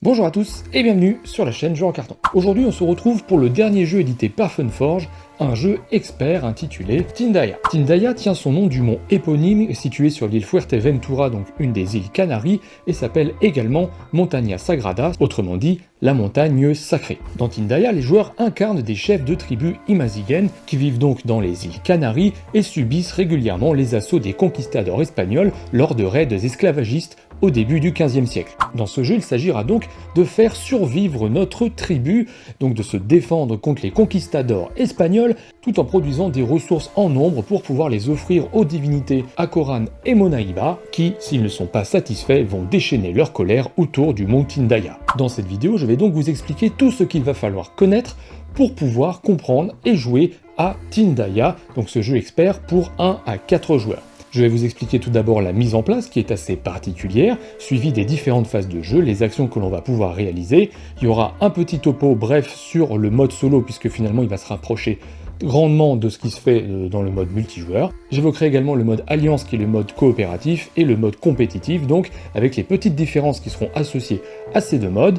Bonjour à tous et bienvenue sur la chaîne Jeux en carton. Aujourd'hui on se retrouve pour le dernier jeu édité par Funforge, un jeu expert intitulé Tindaya. Tindaya tient son nom du mont éponyme situé sur l'île Fuerteventura, donc une des îles Canaries, et s'appelle également Montaña Sagrada, autrement dit la montagne sacrée. Dans Tindaya, les joueurs incarnent des chefs de tribus imazighen qui vivent donc dans les îles Canaries et subissent régulièrement les assauts des conquistadors espagnols lors de raids esclavagistes au début du XVe siècle. Dans ce jeu, il s'agira donc de faire survivre notre tribu, donc de se défendre contre les conquistadors espagnols, tout en produisant des ressources en nombre pour pouvoir les offrir aux divinités Akoran et Monaïba, qui, s'ils ne sont pas satisfaits, vont déchaîner leur colère autour du mont Tindaya. Dans cette vidéo, je vais donc vous expliquer tout ce qu'il va falloir connaître pour pouvoir comprendre et jouer à Tindaya, donc ce jeu expert pour 1 à 4 joueurs. Je vais vous expliquer tout d'abord la mise en place qui est assez particulière, suivie des différentes phases de jeu, les actions que l'on va pouvoir réaliser. Il y aura un petit topo bref sur le mode solo puisque finalement il va se rapprocher grandement de ce qui se fait dans le mode multijoueur. J'évoquerai également le mode alliance qui est le mode coopératif et le mode compétitif, donc avec les petites différences qui seront associées à ces deux modes.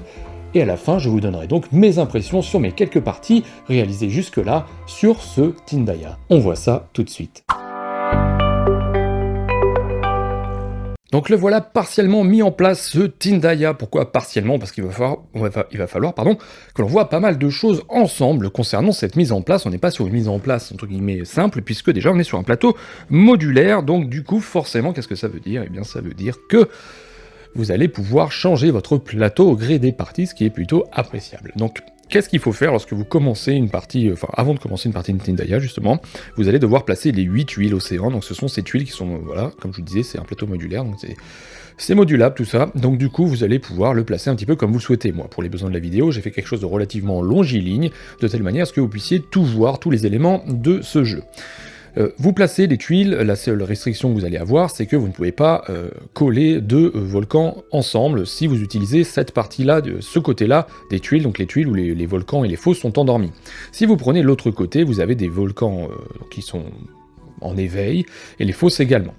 Et à la fin, je vous donnerai donc mes impressions sur mes quelques parties réalisées jusque-là sur ce Tindaya. On voit ça tout de suite. Donc le voilà partiellement mis en place, ce Tindaya. Pourquoi partiellement? Parce qu'il va falloir que l'on voit pas mal de choses ensemble concernant cette mise en place. On n'est pas sur une mise en place entre guillemets simple, puisque déjà on est sur un plateau modulaire. Donc du coup, forcément, qu'est-ce que ça veut dire? Eh bien ça veut dire que vous allez pouvoir changer votre plateau au gré des parties, ce qui est plutôt appréciable. Donc qu'est-ce qu'il faut faire lorsque vous commencez une partie, avant de commencer une partie de Tindaya justement, vous allez devoir placer les 8 tuiles océan, donc ce sont ces tuiles qui sont, voilà, comme je vous disais, c'est un plateau modulaire, donc c'est modulable tout ça, donc du coup vous allez pouvoir le placer un petit peu comme vous le souhaitez. Moi, pour les besoins de la vidéo, j'ai fait quelque chose de relativement longiligne, de telle manière à ce que vous puissiez tout voir, tous les éléments de ce jeu. Vous placez les tuiles, la seule restriction que vous allez avoir, c'est que vous ne pouvez pas coller deux volcans ensemble si vous utilisez cette partie-là, ce côté-là des tuiles, donc les tuiles où les volcans et les fosses sont endormis. Si vous prenez l'autre côté, vous avez des volcans qui sont en éveil, et les fosses également.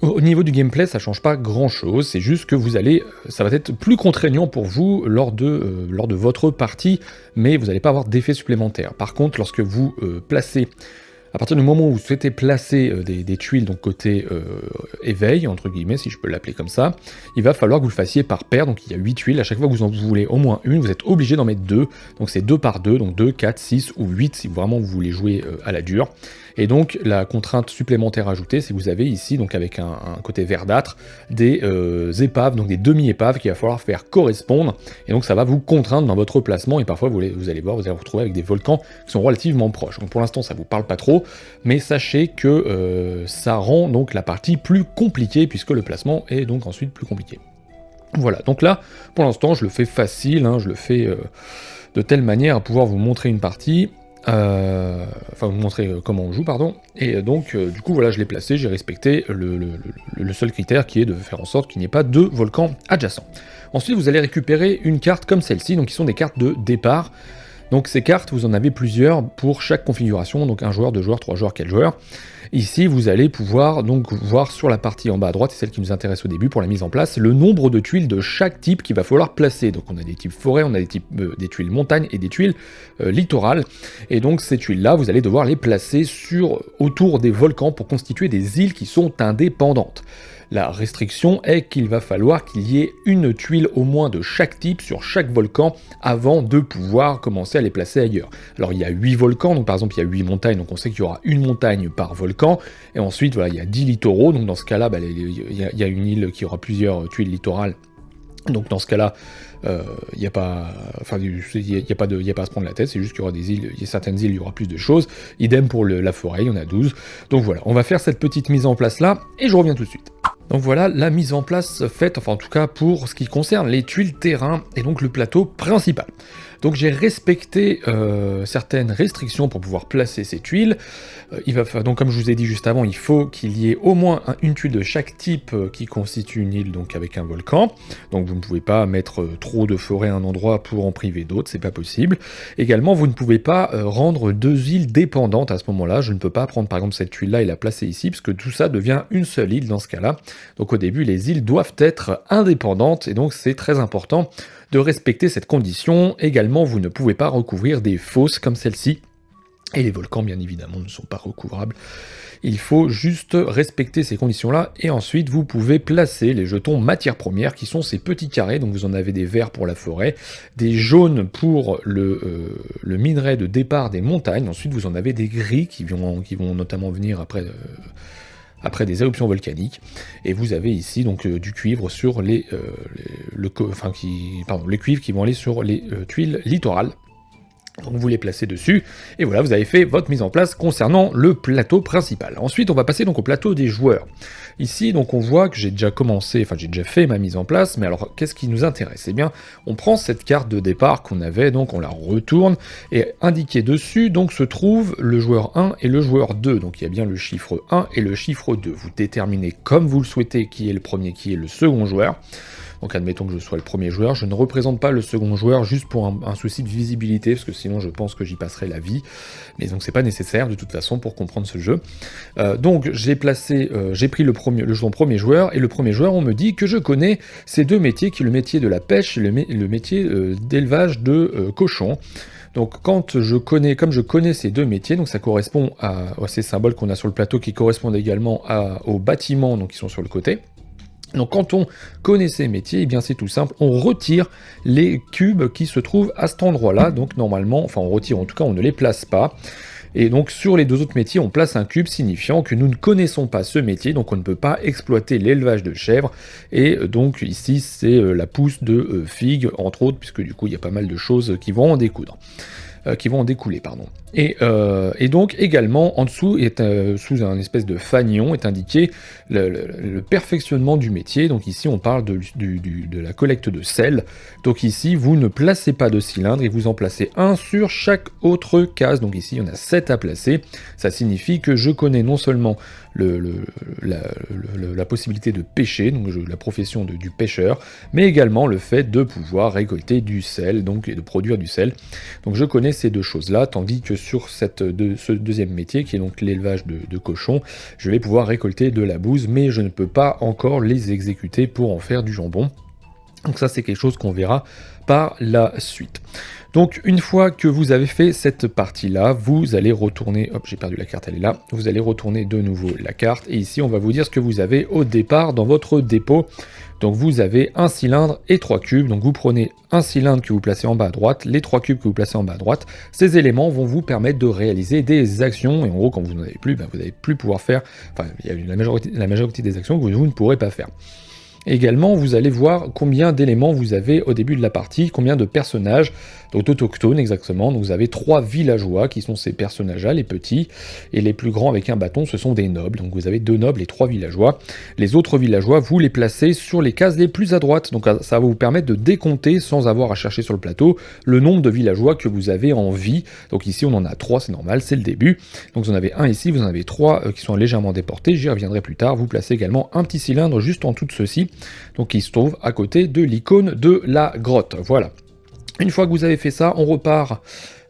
Au niveau du gameplay, ça change pas grand-chose, c'est juste que ça va être plus contraignant pour vous lors de votre partie, mais vous n'allez pas avoir d'effet supplémentaire. Par contre, lorsque vous placez... À partir du moment où vous souhaitez placer des tuiles, donc côté éveil, entre guillemets, si je peux l'appeler comme ça, il va falloir que vous le fassiez par paire, donc il y a 8 tuiles, à chaque fois que vous en voulez au moins une, vous êtes obligé d'en mettre 2, donc c'est 2 par 2, donc 2, 4, 6 ou 8 si vraiment vous voulez jouer à la dure. Et donc la contrainte supplémentaire ajoutée, c'est que vous avez ici, donc avec un côté verdâtre, des épaves, donc des demi-épaves qu'il va falloir faire correspondre, et donc ça va vous contraindre dans votre placement, et parfois vous allez voir, vous allez vous retrouver avec des volcans qui sont relativement proches. Donc pour l'instant ça vous parle pas trop, mais sachez que ça rend donc la partie plus compliquée, puisque le placement est donc ensuite plus compliqué. Voilà, donc là, pour l'instant, je le fais facile, je le fais de telle manière à pouvoir vous montrer une partie, vous montrer comment on joue, pardon, et donc du coup voilà, je l'ai placé, j'ai respecté le seul critère qui est de faire en sorte qu'il n'y ait pas de volcans adjacents. Ensuite, vous allez récupérer une carte comme celle-ci, donc qui sont des cartes de départ. Donc ces cartes, vous en avez plusieurs pour chaque configuration, donc 1 joueur, 2 joueurs, 3 joueurs, 4 joueurs. Ici, vous allez pouvoir donc voir sur la partie en bas à droite, c'est celle qui nous intéresse au début pour la mise en place, le nombre de tuiles de chaque type qu'il va falloir placer. Donc on a des types forêt, on a des tuiles montagne et des tuiles littorales. Et donc ces tuiles-là, vous allez devoir les placer autour des volcans pour constituer des îles qui sont indépendantes. La restriction est qu'il va falloir qu'il y ait une tuile au moins de chaque type sur chaque volcan avant de pouvoir commencer à les placer ailleurs. Alors il y a 8 volcans, donc par exemple il y a 8 montagnes, donc on sait qu'il y aura une montagne par volcan, et ensuite voilà, il y a 10 littoraux, donc dans ce cas-là, il y a une île qui aura plusieurs tuiles littorales. Donc dans ce cas-là, il n'y a pas à se prendre la tête, c'est juste qu'il y aura des îles, il y a certaines îles, il y aura plus de choses. Idem pour la forêt, il y en a 12. Donc voilà, on va faire cette petite mise en place là, et je reviens tout de suite. Donc voilà la mise en place faite, enfin en tout cas pour ce qui concerne les tuiles terrain et donc le plateau principal. Donc j'ai respecté certaines restrictions pour pouvoir placer ces tuiles. Donc comme je vous ai dit juste avant, il faut qu'il y ait au moins une tuile de chaque type qui constitue une île, donc avec un volcan. Donc vous ne pouvez pas mettre trop de forêt à un endroit pour en priver d'autres, c'est pas possible. Également, vous ne pouvez pas rendre deux îles dépendantes à ce moment-là. Je ne peux pas prendre par exemple cette tuile-là et la placer ici, parce que tout ça devient une seule île dans ce cas-là. Donc au début, les îles doivent être indépendantes, et donc c'est très important de respecter cette condition. Également, vous ne pouvez pas recouvrir des fosses comme celle-ci. Et les volcans, bien évidemment, ne sont pas recouvrables. Il faut juste respecter ces conditions-là, et ensuite vous pouvez placer les jetons matières premières, qui sont ces petits carrés. Donc vous en avez des verts pour la forêt, des jaunes pour le minerai de départ des montagnes. Ensuite vous en avez des gris qui vont notamment venir après des éruptions volcaniques, et vous avez ici donc du cuivre sur les cuivres qui vont aller sur les tuiles littorales. Donc vous les placez dessus, et voilà, vous avez fait votre mise en place concernant le plateau principal. Ensuite, on va passer donc au plateau des joueurs. Ici, donc on voit que j'ai déjà fait ma mise en place, mais alors qu'est-ce qui nous intéresse? Eh bien, on prend cette carte de départ qu'on avait, donc on la retourne, et indiqué dessus, donc se trouve le joueur 1 et le joueur 2. Donc il y a bien le chiffre 1 et le chiffre 2. Vous déterminez comme vous le souhaitez qui est le premier, qui est le second joueur. Donc admettons que je sois le premier joueur, je ne représente pas le second joueur juste pour un souci de visibilité, parce que sinon je pense que j'y passerai la vie, mais donc c'est pas nécessaire de toute façon pour comprendre ce jeu. Donc j'ai pris le premier joueur, et le premier joueur, on me dit que je connais ces deux métiers, qui est le métier de la pêche et le métier d'élevage de cochons. Donc comme je connais ces deux métiers, donc ça correspond à ces symboles qu'on a sur le plateau, qui correspondent également aux bâtiments donc, qui sont sur le côté. Donc quand on connaît ces métiers, eh bien c'est tout simple, on retire les cubes qui se trouvent à cet endroit-là. Donc normalement, enfin on retire, en tout cas on ne les place pas. Et donc sur les deux autres métiers, on place un cube signifiant que nous ne connaissons pas ce métier, donc on ne peut pas exploiter l'élevage de chèvres. Et donc ici c'est la pousse de figues, entre autres, puisque du coup il y a pas mal de choses qui vont en découler. Et donc également en dessous, sous un espèce de fanion, est indiqué le perfectionnement du métier. Donc ici on parle de la collecte de sel. Donc ici vous ne placez pas de cylindre et vous en placez un sur chaque autre case. Donc ici il y en a 7 à placer. Ça signifie que je connais non seulement la possibilité de pêcher, donc la profession du pêcheur, mais également le fait de pouvoir récolter du sel, donc et de produire du sel. Donc je connais ces deux choses-là, tandis que sur ce deuxième métier, qui est donc l'élevage de cochons, je vais pouvoir récolter de la bouse, mais je ne peux pas encore les exécuter pour en faire du jambon. Donc ça c'est quelque chose qu'on verra par la suite. Donc une fois que vous avez fait cette partie-là, vous allez retourner, hop j'ai perdu la carte, elle est là, vous allez retourner de nouveau la carte, et ici on va vous dire ce que vous avez au départ dans votre dépôt. Donc vous avez un cylindre et 3 cubes, donc vous prenez un cylindre que vous placez en bas à droite, les 3 cubes que vous placez en bas à droite. Ces éléments vont vous permettre de réaliser des actions, et en gros quand vous n'en avez plus, vous n'allez plus pouvoir faire, enfin il y a la majorité des actions que vous ne pourrez pas faire. Également, vous allez voir combien d'éléments vous avez au début de la partie, combien de personnages, donc autochtones exactement. Donc vous avez 3 villageois qui sont ces personnages-là, les petits, et les plus grands avec un bâton, ce sont des nobles. Donc vous avez 2 nobles et 3 villageois. Les autres villageois, vous les placez sur les cases les plus à droite. Donc ça va vous permettre de décompter, sans avoir à chercher sur le plateau, le nombre de villageois que vous avez en vie. Donc ici on en a 3, c'est normal, c'est le début. Donc vous en avez un ici, vous en avez 3 qui sont légèrement déportés, j'y reviendrai plus tard. Vous placez également un petit cylindre juste en dessous de ceci, donc il se trouve à côté de l'icône de la grotte. Voilà. Une fois que vous avez fait ça, on repart.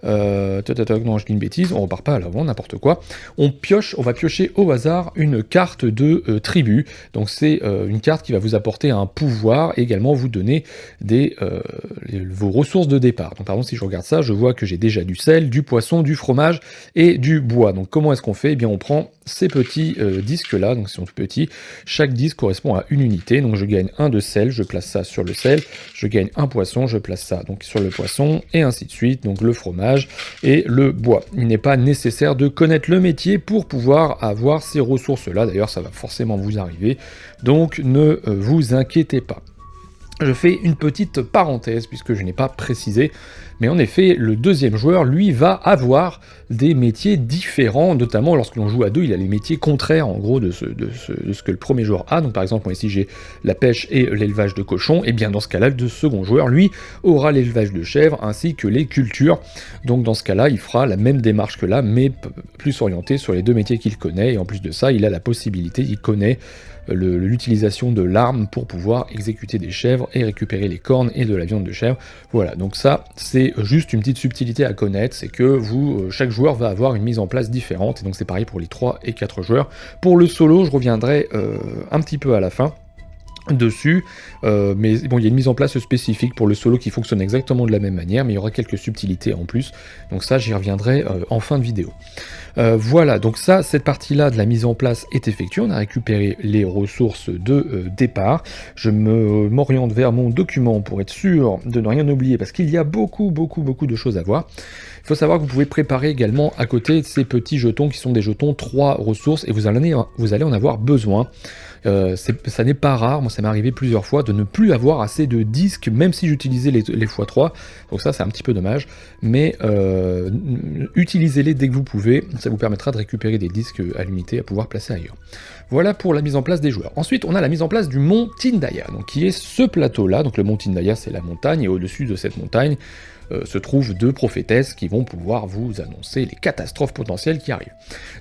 Non, je dis une bêtise, on repart pas à l'avant, n'importe quoi. On va piocher au hasard une carte de tribu. Donc c'est une carte qui va vous apporter un pouvoir et également vous donner vos ressources de départ. Donc par exemple, si je regarde ça, je vois que j'ai déjà du sel, du poisson, du fromage et du bois. Donc comment est-ce qu'on fait? Eh bien on prend ces petits disques-là, donc ils sont tout petits. Chaque disque correspond à une unité. Donc je gagne un de sel, je place ça sur le sel. Je gagne un poisson, je place ça donc sur le poisson, et ainsi de suite. Donc le fromage et le bois. Il n'est pas nécessaire de connaître le métier pour pouvoir avoir ces ressources-là. D'ailleurs, ça va forcément vous arriver. Donc ne vous inquiétez pas. Je fais une petite parenthèse puisque je n'ai pas précisé, mais en effet, le deuxième joueur, lui, va avoir des métiers différents, notamment lorsque l'on joue à deux, il a les métiers contraires en gros de ce que le premier joueur a. Donc par exemple, moi ici j'ai la pêche et l'élevage de cochons, et bien dans ce cas-là, le second joueur, lui, aura l'élevage de chèvres ainsi que les cultures. Donc dans ce cas-là, il fera la même démarche que là, mais plus orienté sur les deux métiers qu'il connaît, et en plus de ça, il a la possibilité, il connaît l'utilisation de l'arme pour pouvoir exécuter des chèvres et récupérer les cornes et de la viande de chèvre. Voilà, donc ça, c'est juste une petite subtilité à connaître, c'est que chaque joueur va avoir une mise en place différente, et donc c'est pareil pour les 3 et 4 joueurs. Pour le solo, je reviendrai un petit peu à la fin dessus, mais bon, il y a une mise en place spécifique pour le solo qui fonctionne exactement de la même manière, mais il y aura quelques subtilités en plus, donc ça j'y reviendrai en fin de vidéo. Voilà, donc ça, cette partie-là de la mise en place est effectuée, on a récupéré les ressources de départ. Je m'oriente vers mon document pour être sûr de ne rien oublier, parce qu'il y a beaucoup de choses à voir. Il faut savoir que vous pouvez préparer également à côté ces petits jetons qui sont des jetons 3 ressources, et vous allez en avoir besoin. Ça n'est pas rare, moi ça m'est arrivé plusieurs fois de ne plus avoir assez de disques, même si j'utilisais les x3, donc ça c'est un petit peu dommage, mais utilisez-les dès que vous pouvez, ça vous permettra de récupérer des disques à l'unité à pouvoir placer ailleurs. Voilà pour la mise en place des joueurs. Ensuite on a la mise en place du mont Tindaya, donc qui est ce plateau là, donc le mont Tindaya c'est la montagne, et au-dessus de cette montagne, se trouvent 2 prophétesses qui vont pouvoir vous annoncer les catastrophes potentielles qui arrivent.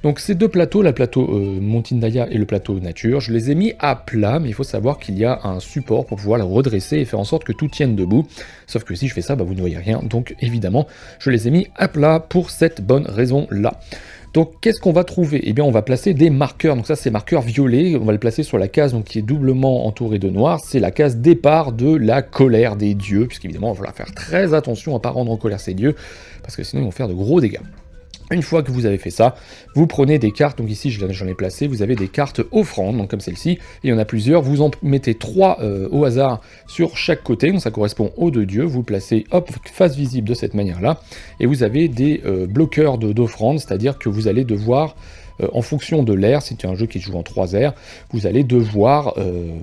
Donc ces deux plateaux, le plateau Mont Tindaya et le plateau nature, je les ai mis à plat, mais il faut savoir qu'il y a un support pour pouvoir le redresser et faire en sorte que tout tienne debout. Sauf que si je fais ça, vous ne voyez rien, donc évidemment, je les ai mis à plat pour cette bonne raison-là. Donc qu'est-ce qu'on va trouver? Eh bien on va placer des marqueurs, donc ça c'est marqueur violet, on va le placer sur la case donc, qui est doublement entourée de noir, c'est la case départ de la colère des dieux, puisqu'évidemment il va falloir faire très attention à ne pas rendre en colère ces dieux, parce que sinon ils vont faire de gros dégâts. Une fois que vous avez fait ça, vous prenez des cartes, donc ici j'en ai placé, vous avez des cartes offrandes, donc comme celle-ci, il y en a plusieurs, vous en mettez 3 au hasard sur chaque côté, donc ça correspond aux 2 dieux, vous placez hop, face visible de cette manière-là, et vous avez des bloqueurs d'offrandes, c'est-à-dire que vous allez devoir, en fonction de l'ère, c'est un jeu qui joue en 3 aires, vous allez devoir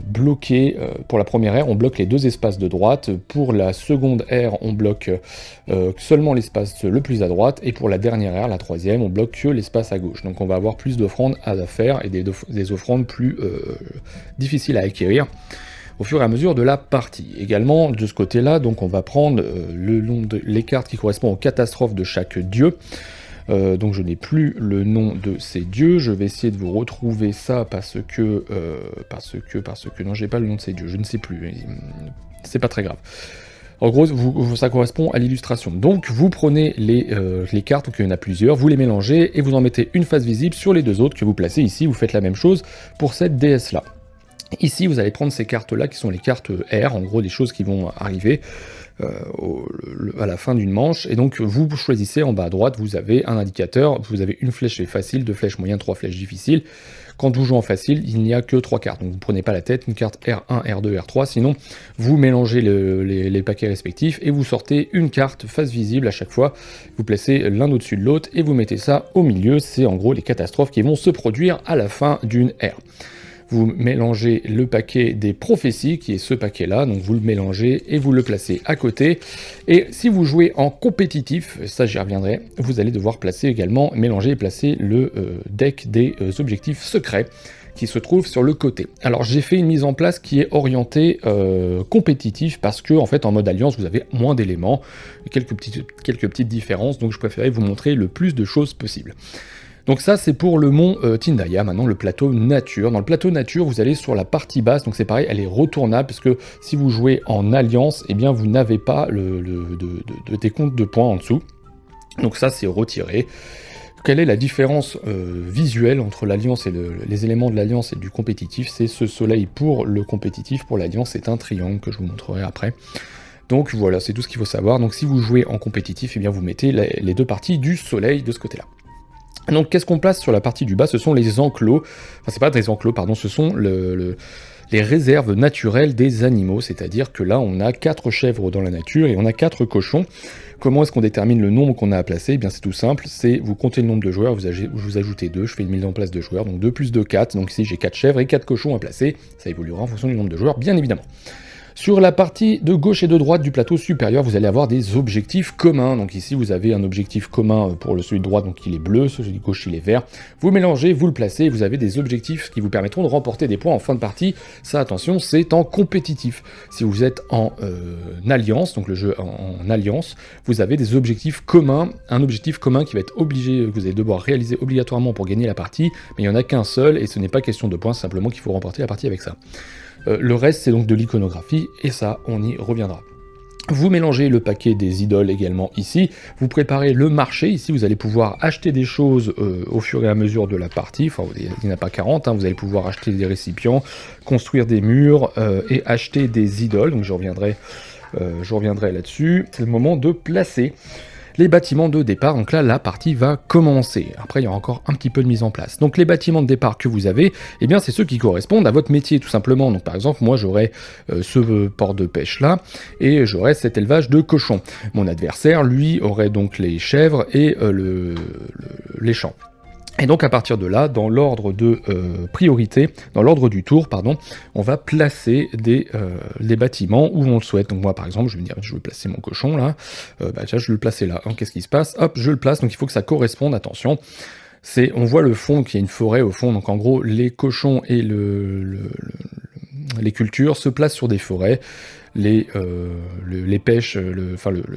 bloquer, pour la première ère, on bloque les 2 espaces de droite, pour la seconde ère, on bloque seulement l'espace le plus à droite, et pour la dernière ère, la 3e, on bloque que l'espace à gauche. Donc on va avoir plus d'offrandes à faire, et des offrandes plus difficiles à acquérir au fur et à mesure de la partie. Également, de ce côté-là, donc on va prendre les cartes qui correspondent aux catastrophes de chaque dieu. Donc je n'ai plus le nom de ces dieux, je vais essayer de vous retrouver ça parce que non, j'ai pas le nom de ces dieux, je ne sais plus, c'est pas très grave. En gros, ça correspond à l'illustration. Donc vous prenez les cartes, donc il y en a plusieurs, vous les mélangez et vous en mettez une face visible sur les 2 autres que vous placez ici, vous faites la même chose pour cette déesse là. Ici vous allez prendre ces cartes là qui sont les cartes R, en gros des choses qui vont arriver à la fin d'une manche, et donc vous choisissez en bas à droite, vous avez un indicateur, vous avez une flèche facile, 2 flèches moyennes, 3 flèches difficiles. Quand vous jouez en facile, il n'y a que 3 cartes, donc vous ne prenez pas la tête, une carte R1, R2, R3, sinon vous mélangez les paquets respectifs et vous sortez une carte face visible à chaque fois, vous placez l'un au-dessus de l'autre et vous mettez ça au milieu, c'est en gros les catastrophes qui vont se produire à la fin d'une ère. Vous mélangez le paquet des prophéties, qui est ce paquet-là, donc vous le mélangez et vous le placez à côté. Et si vous jouez en compétitif, ça j'y reviendrai, vous allez devoir placer également, mélanger et placer le deck des objectifs secrets qui se trouve sur le côté. Alors j'ai fait une mise en place qui est orientée compétitif, parce que en fait en mode alliance vous avez moins d'éléments, quelques petites différences, donc je préférais vous montrer le plus de choses possible. Donc ça c'est pour le mont Tindaya, maintenant le plateau nature. Dans le plateau nature vous allez sur la partie basse, donc c'est pareil, elle est retournable, parce que si vous jouez en alliance, eh bien vous n'avez pas de décompte de points en dessous. Donc ça c'est retiré. Quelle est la différence visuelle entre l'alliance et les éléments de l'alliance et du compétitif? C'est ce soleil pour le compétitif, pour l'alliance c'est un triangle que je vous montrerai après. Donc voilà, c'est tout ce qu'il faut savoir. Donc si vous jouez en compétitif, eh bien vous mettez les 2 parties du soleil de ce côté-là. Donc qu'est-ce qu'on place sur la partie du bas? Ce sont les enclos, enfin c'est pas des enclos, pardon, ce sont les réserves naturelles des animaux, c'est-à-dire que là on a 4 chèvres dans la nature et on a 4 cochons. Comment est-ce qu'on détermine le nombre qu'on a à placer? Eh bien c'est tout simple, c'est vous comptez le nombre de joueurs, vous ajoutez 2, je fais une mise en place de joueurs, donc 2 plus 2, 4, donc ici j'ai 4 chèvres et 4 cochons à placer, ça évoluera en fonction du nombre de joueurs bien évidemment. Sur la partie de gauche et de droite du plateau supérieur, vous allez avoir des objectifs communs. Donc ici, vous avez un objectif commun pour celui de droite, donc il est bleu, celui de gauche, il est vert. Vous mélangez, vous le placez, et vous avez des objectifs qui vous permettront de remporter des points en fin de partie. Ça, attention, c'est en compétitif. Si vous êtes en alliance, donc le jeu en alliance, vous avez des objectifs communs, un objectif commun qui va être obligé, que vous allez devoir réaliser obligatoirement pour gagner la partie, mais il n'y en a qu'un seul, et ce n'est pas question de points, simplement qu'il faut remporter la partie avec ça. Le reste, c'est donc de l'iconographie, et ça, on y reviendra. Vous mélangez le paquet des idoles également ici, vous préparez le marché, ici vous allez pouvoir acheter des choses au fur et à mesure de la partie, enfin il n'y en a pas 40, hein, vous allez pouvoir acheter des récipients, construire des murs et acheter des idoles, donc je reviendrai là-dessus. C'est le moment de placer les bâtiments de départ, donc là la partie va commencer. Après il y aura encore un petit peu de mise en place. Donc les bâtiments de départ que vous avez, eh bien c'est ceux qui correspondent à votre métier tout simplement. Donc par exemple moi j'aurai ce port de pêche là, et j'aurai cet élevage de cochons. Mon adversaire lui aurait donc les chèvres et les champs. Et donc à partir de là, dans l'ordre de priorité, dans l'ordre du tour, pardon, on va placer des bâtiments où on le souhaite. Donc moi par exemple, je vais me dire, je veux placer mon cochon là, déjà je vais le placer là. Donc, qu'est-ce qui se passe? Hop, je le place, donc il faut que ça corresponde, attention. On voit le fond, qu'il y a une forêt au fond, donc en gros les cochons et les cultures se placent sur des forêts. Les pêches,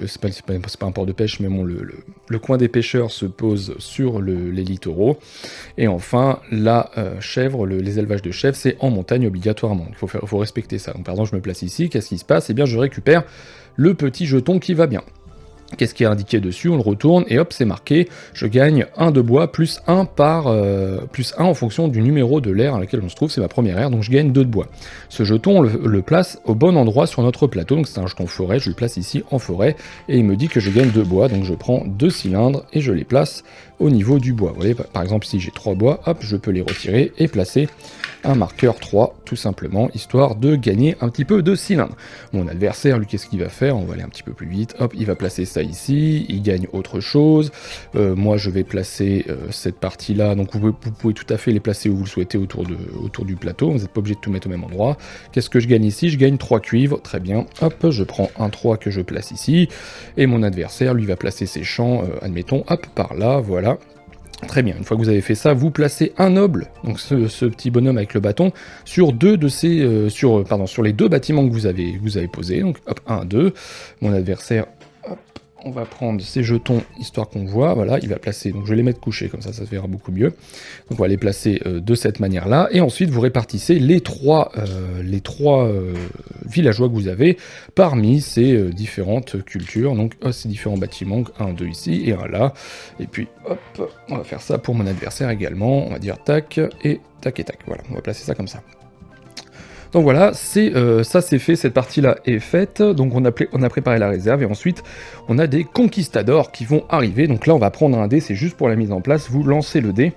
c'est pas un port de pêche, mais bon, le coin des pêcheurs se pose sur les littoraux. Et enfin, la chèvre, les élevages de chèvres, c'est en montagne obligatoirement. Il faut respecter ça. Donc par exemple, je me place ici, qu'est-ce qui se passe? Eh bien, je récupère le petit jeton qui va bien. Qu'est-ce qui est indiqué dessus? On le retourne et hop, c'est marqué. Je gagne 1 de bois plus 1 plus 1 en fonction du numéro de l'ère à laquelle on se trouve. C'est ma première ère, donc je gagne 2 de bois. Ce jeton, on le place au bon endroit sur notre plateau. Donc c'est un jeton forêt, je le place ici en forêt. Et il me dit que je gagne 2 bois. Donc je prends 2 cylindres et je les place au niveau du bois. Vous voyez, par exemple, si j'ai 3 bois, hop, je peux les retirer et placer un marqueur 3, tout simplement, histoire de gagner un petit peu de cylindres. Mon adversaire, lui, qu'est-ce qu'il va faire? On va aller un petit peu plus vite. Hop, il va placer ça ici, il gagne autre chose. Moi, je vais placer cette partie-là. Donc, vous pouvez tout à fait les placer où vous le souhaitez autour du plateau. Vous n'êtes pas obligé de tout mettre au même endroit. Qu'est-ce que je gagne ici? Je gagne 3 cuivres. Très bien. Hop, je prends un 3 que je place ici. Et mon adversaire, lui, va placer ses champs, admettons, hop, par là, voilà. Très bien, une fois que vous avez fait ça, vous placez un noble, donc ce petit bonhomme avec le bâton, sur sur les 2 bâtiments que vous avez posés. Donc hop, 1, 2, mon adversaire, hop, on va prendre ces jetons, histoire qu'on voit, voilà, il va placer, donc je vais les mettre couchés, comme ça se verra beaucoup mieux. Donc on va les placer de cette manière-là, et ensuite vous répartissez les trois villageois que vous avez parmi ces différentes cultures, donc ces différents bâtiments, 1, 2 ici, et 1 là, et puis hop, on va faire ça pour mon adversaire également, on va dire tac, et tac, voilà, on va placer ça comme ça. Donc voilà, ça c'est fait, cette partie-là est faite, donc on a préparé la réserve, et ensuite on a des conquistadors qui vont arriver. Donc là on va prendre un dé, c'est juste pour la mise en place, vous lancez le dé,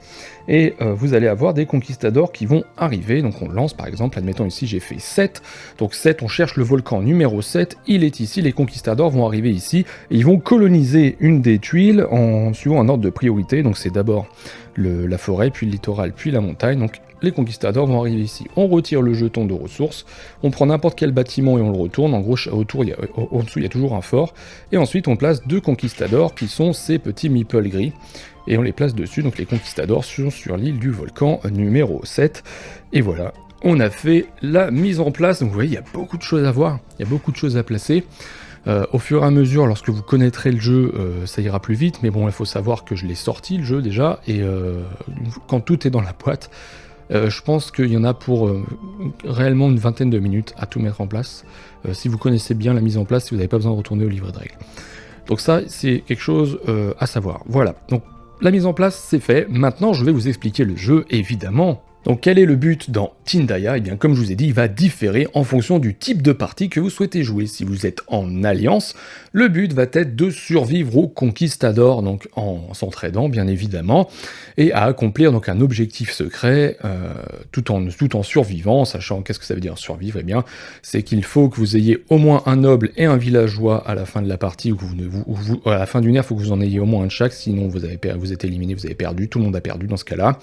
et vous allez avoir des conquistadors qui vont arriver. Donc on lance par exemple, admettons ici j'ai fait 7, donc 7, on cherche le volcan numéro 7, il est ici, les conquistadors vont arriver ici, et ils vont coloniser une des tuiles en suivant un ordre de priorité. Donc c'est d'abord la forêt, puis le littoral, puis la montagne. Donc les conquistadors vont arriver ici. On retire le jeton de ressources, on prend n'importe quel bâtiment et on le retourne. En gros, en dessous, il y a toujours un fort. Et ensuite, on place 2 conquistadors qui sont ces petits meeples gris. Et on les place dessus. Donc les conquistadors sont sur l'île du volcan numéro 7. Et voilà, on a fait la mise en place. Donc vous voyez, il y a beaucoup de choses à voir. Il y a beaucoup de choses à placer. Au fur et à mesure, lorsque vous connaîtrez le jeu, ça ira plus vite. Mais bon, il faut savoir que je l'ai sorti, le jeu, déjà. Et quand tout est dans la boîte... je pense qu'il y en a pour réellement une vingtaine de minutes à tout mettre en place. Si vous connaissez bien la mise en place, si vous n'avez pas besoin de retourner au livret de règles. Donc ça, c'est quelque chose à savoir. Voilà, donc la mise en place, c'est fait. Maintenant, je vais vous expliquer le jeu, évidemment. Donc quel est le but dans Tindaya? Eh bien comme je vous ai dit, il va différer en fonction du type de partie que vous souhaitez jouer. Si vous êtes en alliance, le but va être de survivre aux conquistadors, donc en s'entraidant bien évidemment, et à accomplir donc un objectif secret tout en survivant, sachant qu'est-ce que ça veut dire survivre? Eh bien c'est qu'il faut que vous ayez au moins un noble et un villageois à la fin de la partie, ou à la fin d'une ère, il faut que vous en ayez au moins un de chaque, sinon vous êtes éliminé, vous avez perdu, tout le monde a perdu dans ce cas-là.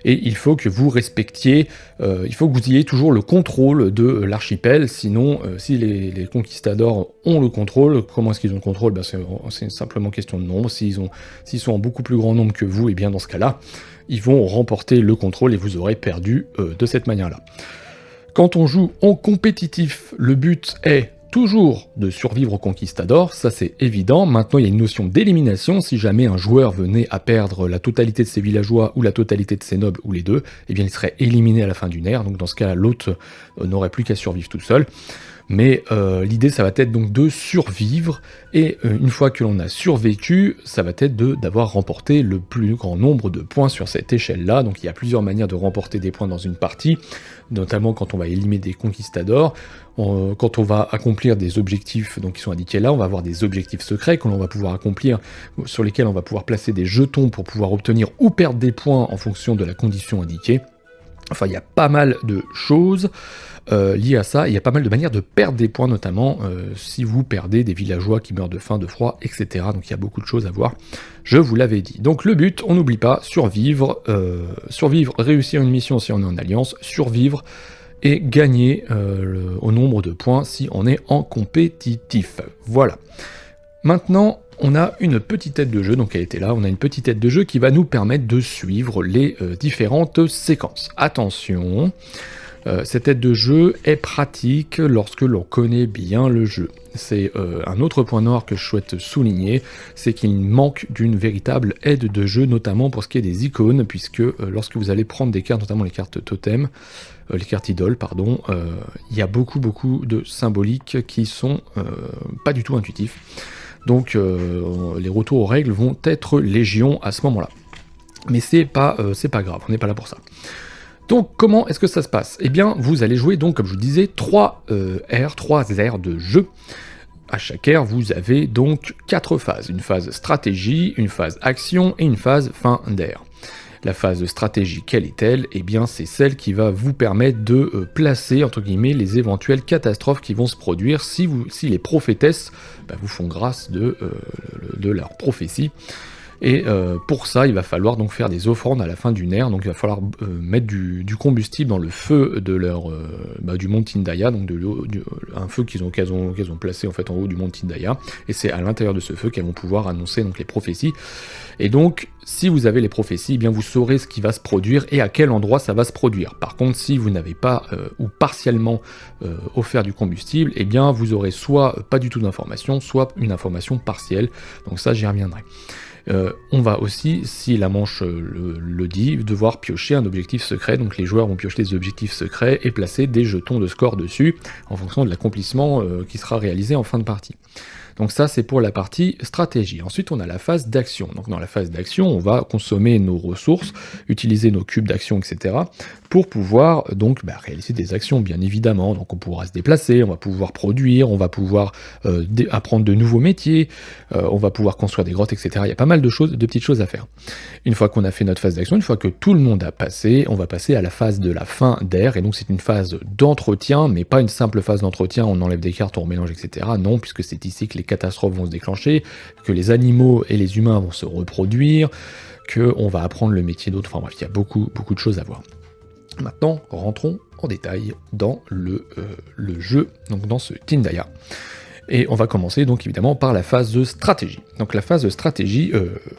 Et il faut que vous respectiez, il faut que vous ayez toujours le contrôle de l'archipel, sinon si les conquistadors ont le contrôle, comment est-ce qu'ils ont le contrôle? Ben, c'est simplement question de nombre, s'ils sont en beaucoup plus grand nombre que vous, et bien dans ce cas-là, ils vont remporter le contrôle et vous aurez perdu de cette manière-là. Quand on joue en compétitif, le but est toujours de survivre aux conquistadors, ça c'est évident. Maintenant, il y a une notion d'élimination. Si jamais un joueur venait à perdre la totalité de ses villageois ou la totalité de ses nobles ou les deux, eh bien il serait éliminé à la fin d'une ère. Donc dans ce cas, l'autre n'aurait plus qu'à survivre tout seul. Mais l'idée, ça va être donc de survivre, et une fois que l'on a survécu, ça va être d'avoir remporté le plus grand nombre de points sur cette échelle-là. Donc il y a plusieurs manières de remporter des points dans une partie, notamment quand on va éliminer des conquistadors, quand on va accomplir des objectifs donc, qui sont indiqués là, on va avoir des objectifs secrets que l'on va pouvoir accomplir, sur lesquels on va pouvoir placer des jetons pour pouvoir obtenir ou perdre des points en fonction de la condition indiquée. Enfin, il y a pas mal de choses liées à ça. Il y a pas mal de manières de perdre des points, notamment si vous perdez des villageois qui meurent de faim, de froid, etc. Donc il y a beaucoup de choses à voir, je vous l'avais dit. Donc le but, on n'oublie pas, survivre, réussir une mission si on est en alliance, survivre et gagner au nombre de points si on est en compétitif. Voilà. Maintenant, on a une petite tête de jeu, donc elle était là, on a une petite tête de jeu qui va nous permettre de suivre les différentes séquences. Attention, cette tête de jeu est pratique lorsque l'on connaît bien le jeu. C'est un autre point noir que je souhaite souligner, c'est qu'il manque d'une véritable aide de jeu, notamment pour ce qui est des icônes, puisque lorsque vous allez prendre des cartes, notamment les cartes totem, les cartes idoles, pardon, il y a beaucoup de symboliques qui sont pas du tout intuitifs. Donc les retours aux règles vont être légion à ce moment-là. Mais c'est pas grave, on n'est pas là pour ça. Donc comment est-ce que ça se passe? Eh bien, vous allez jouer donc, comme je vous disais, 3 aires de jeu. À chaque ère, vous avez donc 4 phases. Une phase stratégie, une phase action et une phase fin d'ère. La phase stratégie, quelle est-elle? Eh bien, c'est celle qui va vous permettre de placer, entre guillemets, les éventuelles catastrophes qui vont se produire si les prophétesses vous font grâce de leur prophétie. Et pour ça, il va falloir donc faire des offrandes à la fin d'une ère, donc il va falloir mettre du combustible dans le feu de du mont Tindaya, donc un feu qu'elles ont placé en fait en haut du mont Tindaya, et c'est à l'intérieur de ce feu qu'elles vont pouvoir annoncer donc les prophéties. Et donc, si vous avez les prophéties, eh bien vous saurez ce qui va se produire et à quel endroit ça va se produire. Par contre, si vous n'avez pas ou partiellement offert du combustible, eh bien vous aurez soit pas du tout d'informations, soit une information partielle. Donc ça, j'y reviendrai. On va aussi, si la manche le dit, devoir piocher un objectif secret. Donc les joueurs vont piocher des objectifs secrets et placer des jetons de score dessus en fonction de l'accomplissement qui sera réalisé en fin de partie. Donc ça, c'est pour la partie stratégie. Ensuite, on a la phase d'action. Donc dans la phase d'action, on va consommer nos ressources, utiliser nos cubes d'action, etc. pour pouvoir donc réaliser des actions, bien évidemment. Donc on pourra se déplacer, on va pouvoir produire, on va pouvoir apprendre de nouveaux métiers, on va pouvoir construire des grottes, etc. Il y a pas mal de petites choses à faire. Une fois qu'on a fait notre phase d'action, une fois que tout le monde a passé, on va passer à la phase de la fin d'ère. Et donc c'est une phase d'entretien, mais pas une simple phase d'entretien, on enlève des cartes, on remélange, etc. Non, puisque c'est ici que les catastrophes vont se déclencher, que les animaux et les humains vont se reproduire, qu'on va apprendre le métier d'autres. Enfin bref, il y a beaucoup de choses à voir. Maintenant, rentrons en détail dans le jeu, donc dans ce Tindaya. Et on va commencer donc évidemment par la phase de stratégie. Donc la phase de stratégie,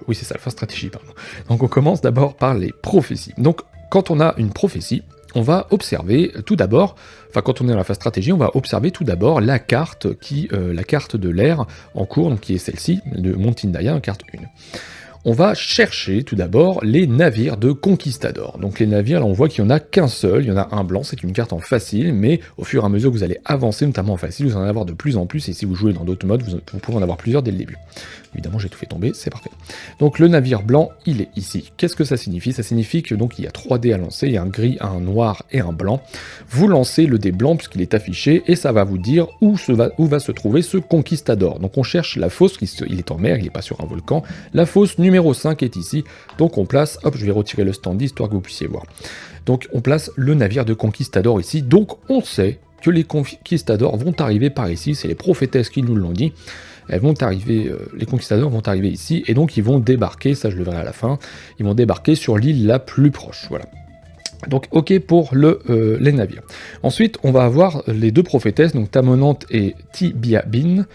oui c'est ça, la phase stratégie, pardon. Donc on commence d'abord par les prophéties. Donc quand on a une prophétie, on va observer tout d'abord, quand on est dans la phase stratégie, on va observer tout d'abord la carte de l'ère en cours, donc qui est celle-ci, de Mont Tindaya, carte 1. On va chercher tout d'abord les navires de conquistadors. Donc les navires, là on voit qu'il n'y en a qu'un seul, il y en a un blanc, c'est une carte en facile, mais au fur et à mesure que vous allez avancer, notamment en facile, vous en allez avoir de plus en plus, et si vous jouez dans d'autres modes, vous pourrez en avoir plusieurs dès le début. Évidemment, j'ai tout fait tomber, c'est parfait. Donc le navire blanc, il est ici. Qu'est-ce que ça signifie? Ça signifie que donc il y a 3 dés à lancer, il y a un gris, un noir et un blanc. Vous lancez le dé blanc puisqu'il est affiché, et ça va vous dire où va se trouver ce conquistador. Donc on cherche la fosse, il est en mer, il n'est pas sur un volcan. La fosse numéro 5 est ici, donc on place, hop, je vais retirer le stand histoire que vous puissiez voir. Donc on place le navire de conquistador ici, donc on sait que les conquistadors vont arriver par ici, c'est les prophétesses qui nous l'ont dit. Elles vont arriver, les conquistadors vont arriver ici, et donc ils vont débarquer, ça je le verrai à la fin, ils vont débarquer sur l'île la plus proche, voilà. Donc ok pour les navires. Ensuite, on va avoir les deux prophétesses, donc Tamonante et Tibiabin.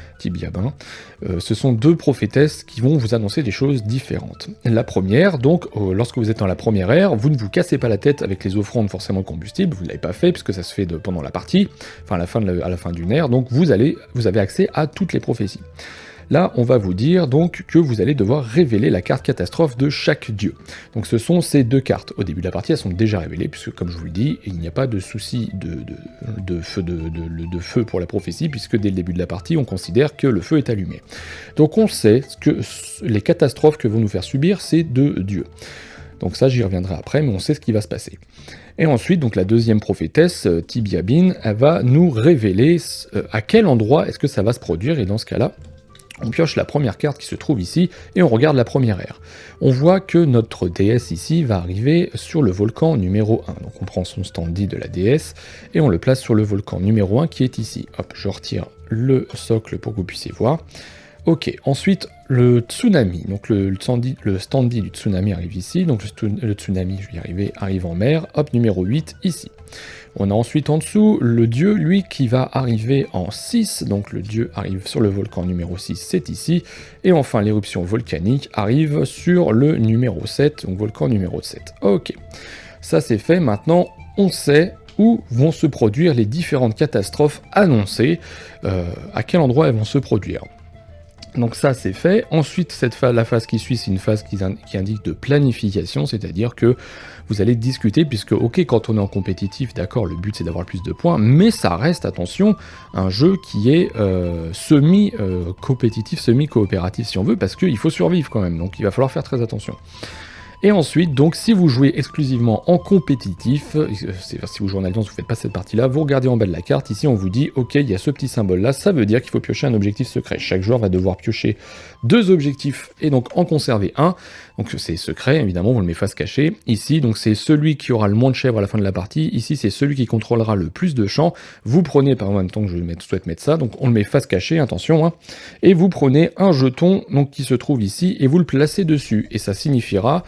Ce sont deux prophétesses qui vont vous annoncer des choses différentes. La première, donc, lorsque vous êtes dans la première ère, vous ne vous cassez pas la tête avec les offrandes forcément combustibles, vous ne l'avez pas fait, puisque ça se fait pendant la partie, enfin à la fin d'une ère, donc vous avez accès à toutes les prophéties. Là, on va vous dire donc que vous allez devoir révéler la carte catastrophe de chaque dieu. Donc ce sont ces deux cartes. Au début de la partie, elles sont déjà révélées, puisque comme je vous le dis, il n'y a pas de souci de feu pour la prophétie, puisque dès le début de la partie, on considère que le feu est allumé. Donc on sait que les catastrophes que vont nous faire subir ces deux dieux. Donc ça, j'y reviendrai après, mais on sait ce qui va se passer. Et ensuite, donc la deuxième prophétesse, Tibiabin, elle va nous révéler à quel endroit est-ce que ça va se produire, et dans ce cas-là, on pioche la première carte qui se trouve ici, et on regarde la première ère. On voit que notre déesse ici va arriver sur le volcan numéro 1. Donc on prend son standee de la déesse, et on le place sur le volcan numéro 1 qui est ici. Hop, je retire le socle pour que vous puissiez voir. Ok, ensuite le tsunami, donc le standee du tsunami arrive ici, donc le tsunami, je vais y arriver, arrive en mer, hop, numéro 8, ici. On a ensuite en dessous le dieu, lui, qui va arriver en 6, donc le dieu arrive sur le volcan numéro 6, c'est ici, et enfin l'éruption volcanique arrive sur le numéro 7, donc volcan numéro 7. Ok, ça c'est fait, maintenant on sait où vont se produire les différentes catastrophes annoncées, à quel endroit elles vont se produire. Donc ça c'est fait. Ensuite, la phase qui suit, c'est une phase qui indique de planification, c'est-à-dire que vous allez discuter, puisque ok, quand on est en compétitif, d'accord, le but c'est d'avoir le plus de points, mais ça reste, attention, un jeu qui est semi-compétitif, semi-coopératif si on veut, parce qu'il faut survivre quand même, donc il va falloir faire très attention. Et ensuite, donc, si vous jouez exclusivement en compétitif, c'est-à-dire si vous jouez en alliance, vous ne faites pas cette partie-là, vous regardez en bas de la carte, ici on vous dit, ok, il y a ce petit symbole-là, ça veut dire qu'il faut piocher un objectif secret. Chaque joueur va devoir piocher 2 objectifs et donc en conserver un. Donc c'est secret, évidemment, on le met face cachée. Ici, donc c'est celui qui aura le moins de chèvres à la fin de la partie. Ici, c'est celui qui contrôlera le plus de champs. Vous prenez, par exemple, en même temps que je souhaite mettre ça, donc on le met face cachée, attention, hein, et vous prenez un jeton donc, qui se trouve ici et vous le placez dessus. Et ça signifiera...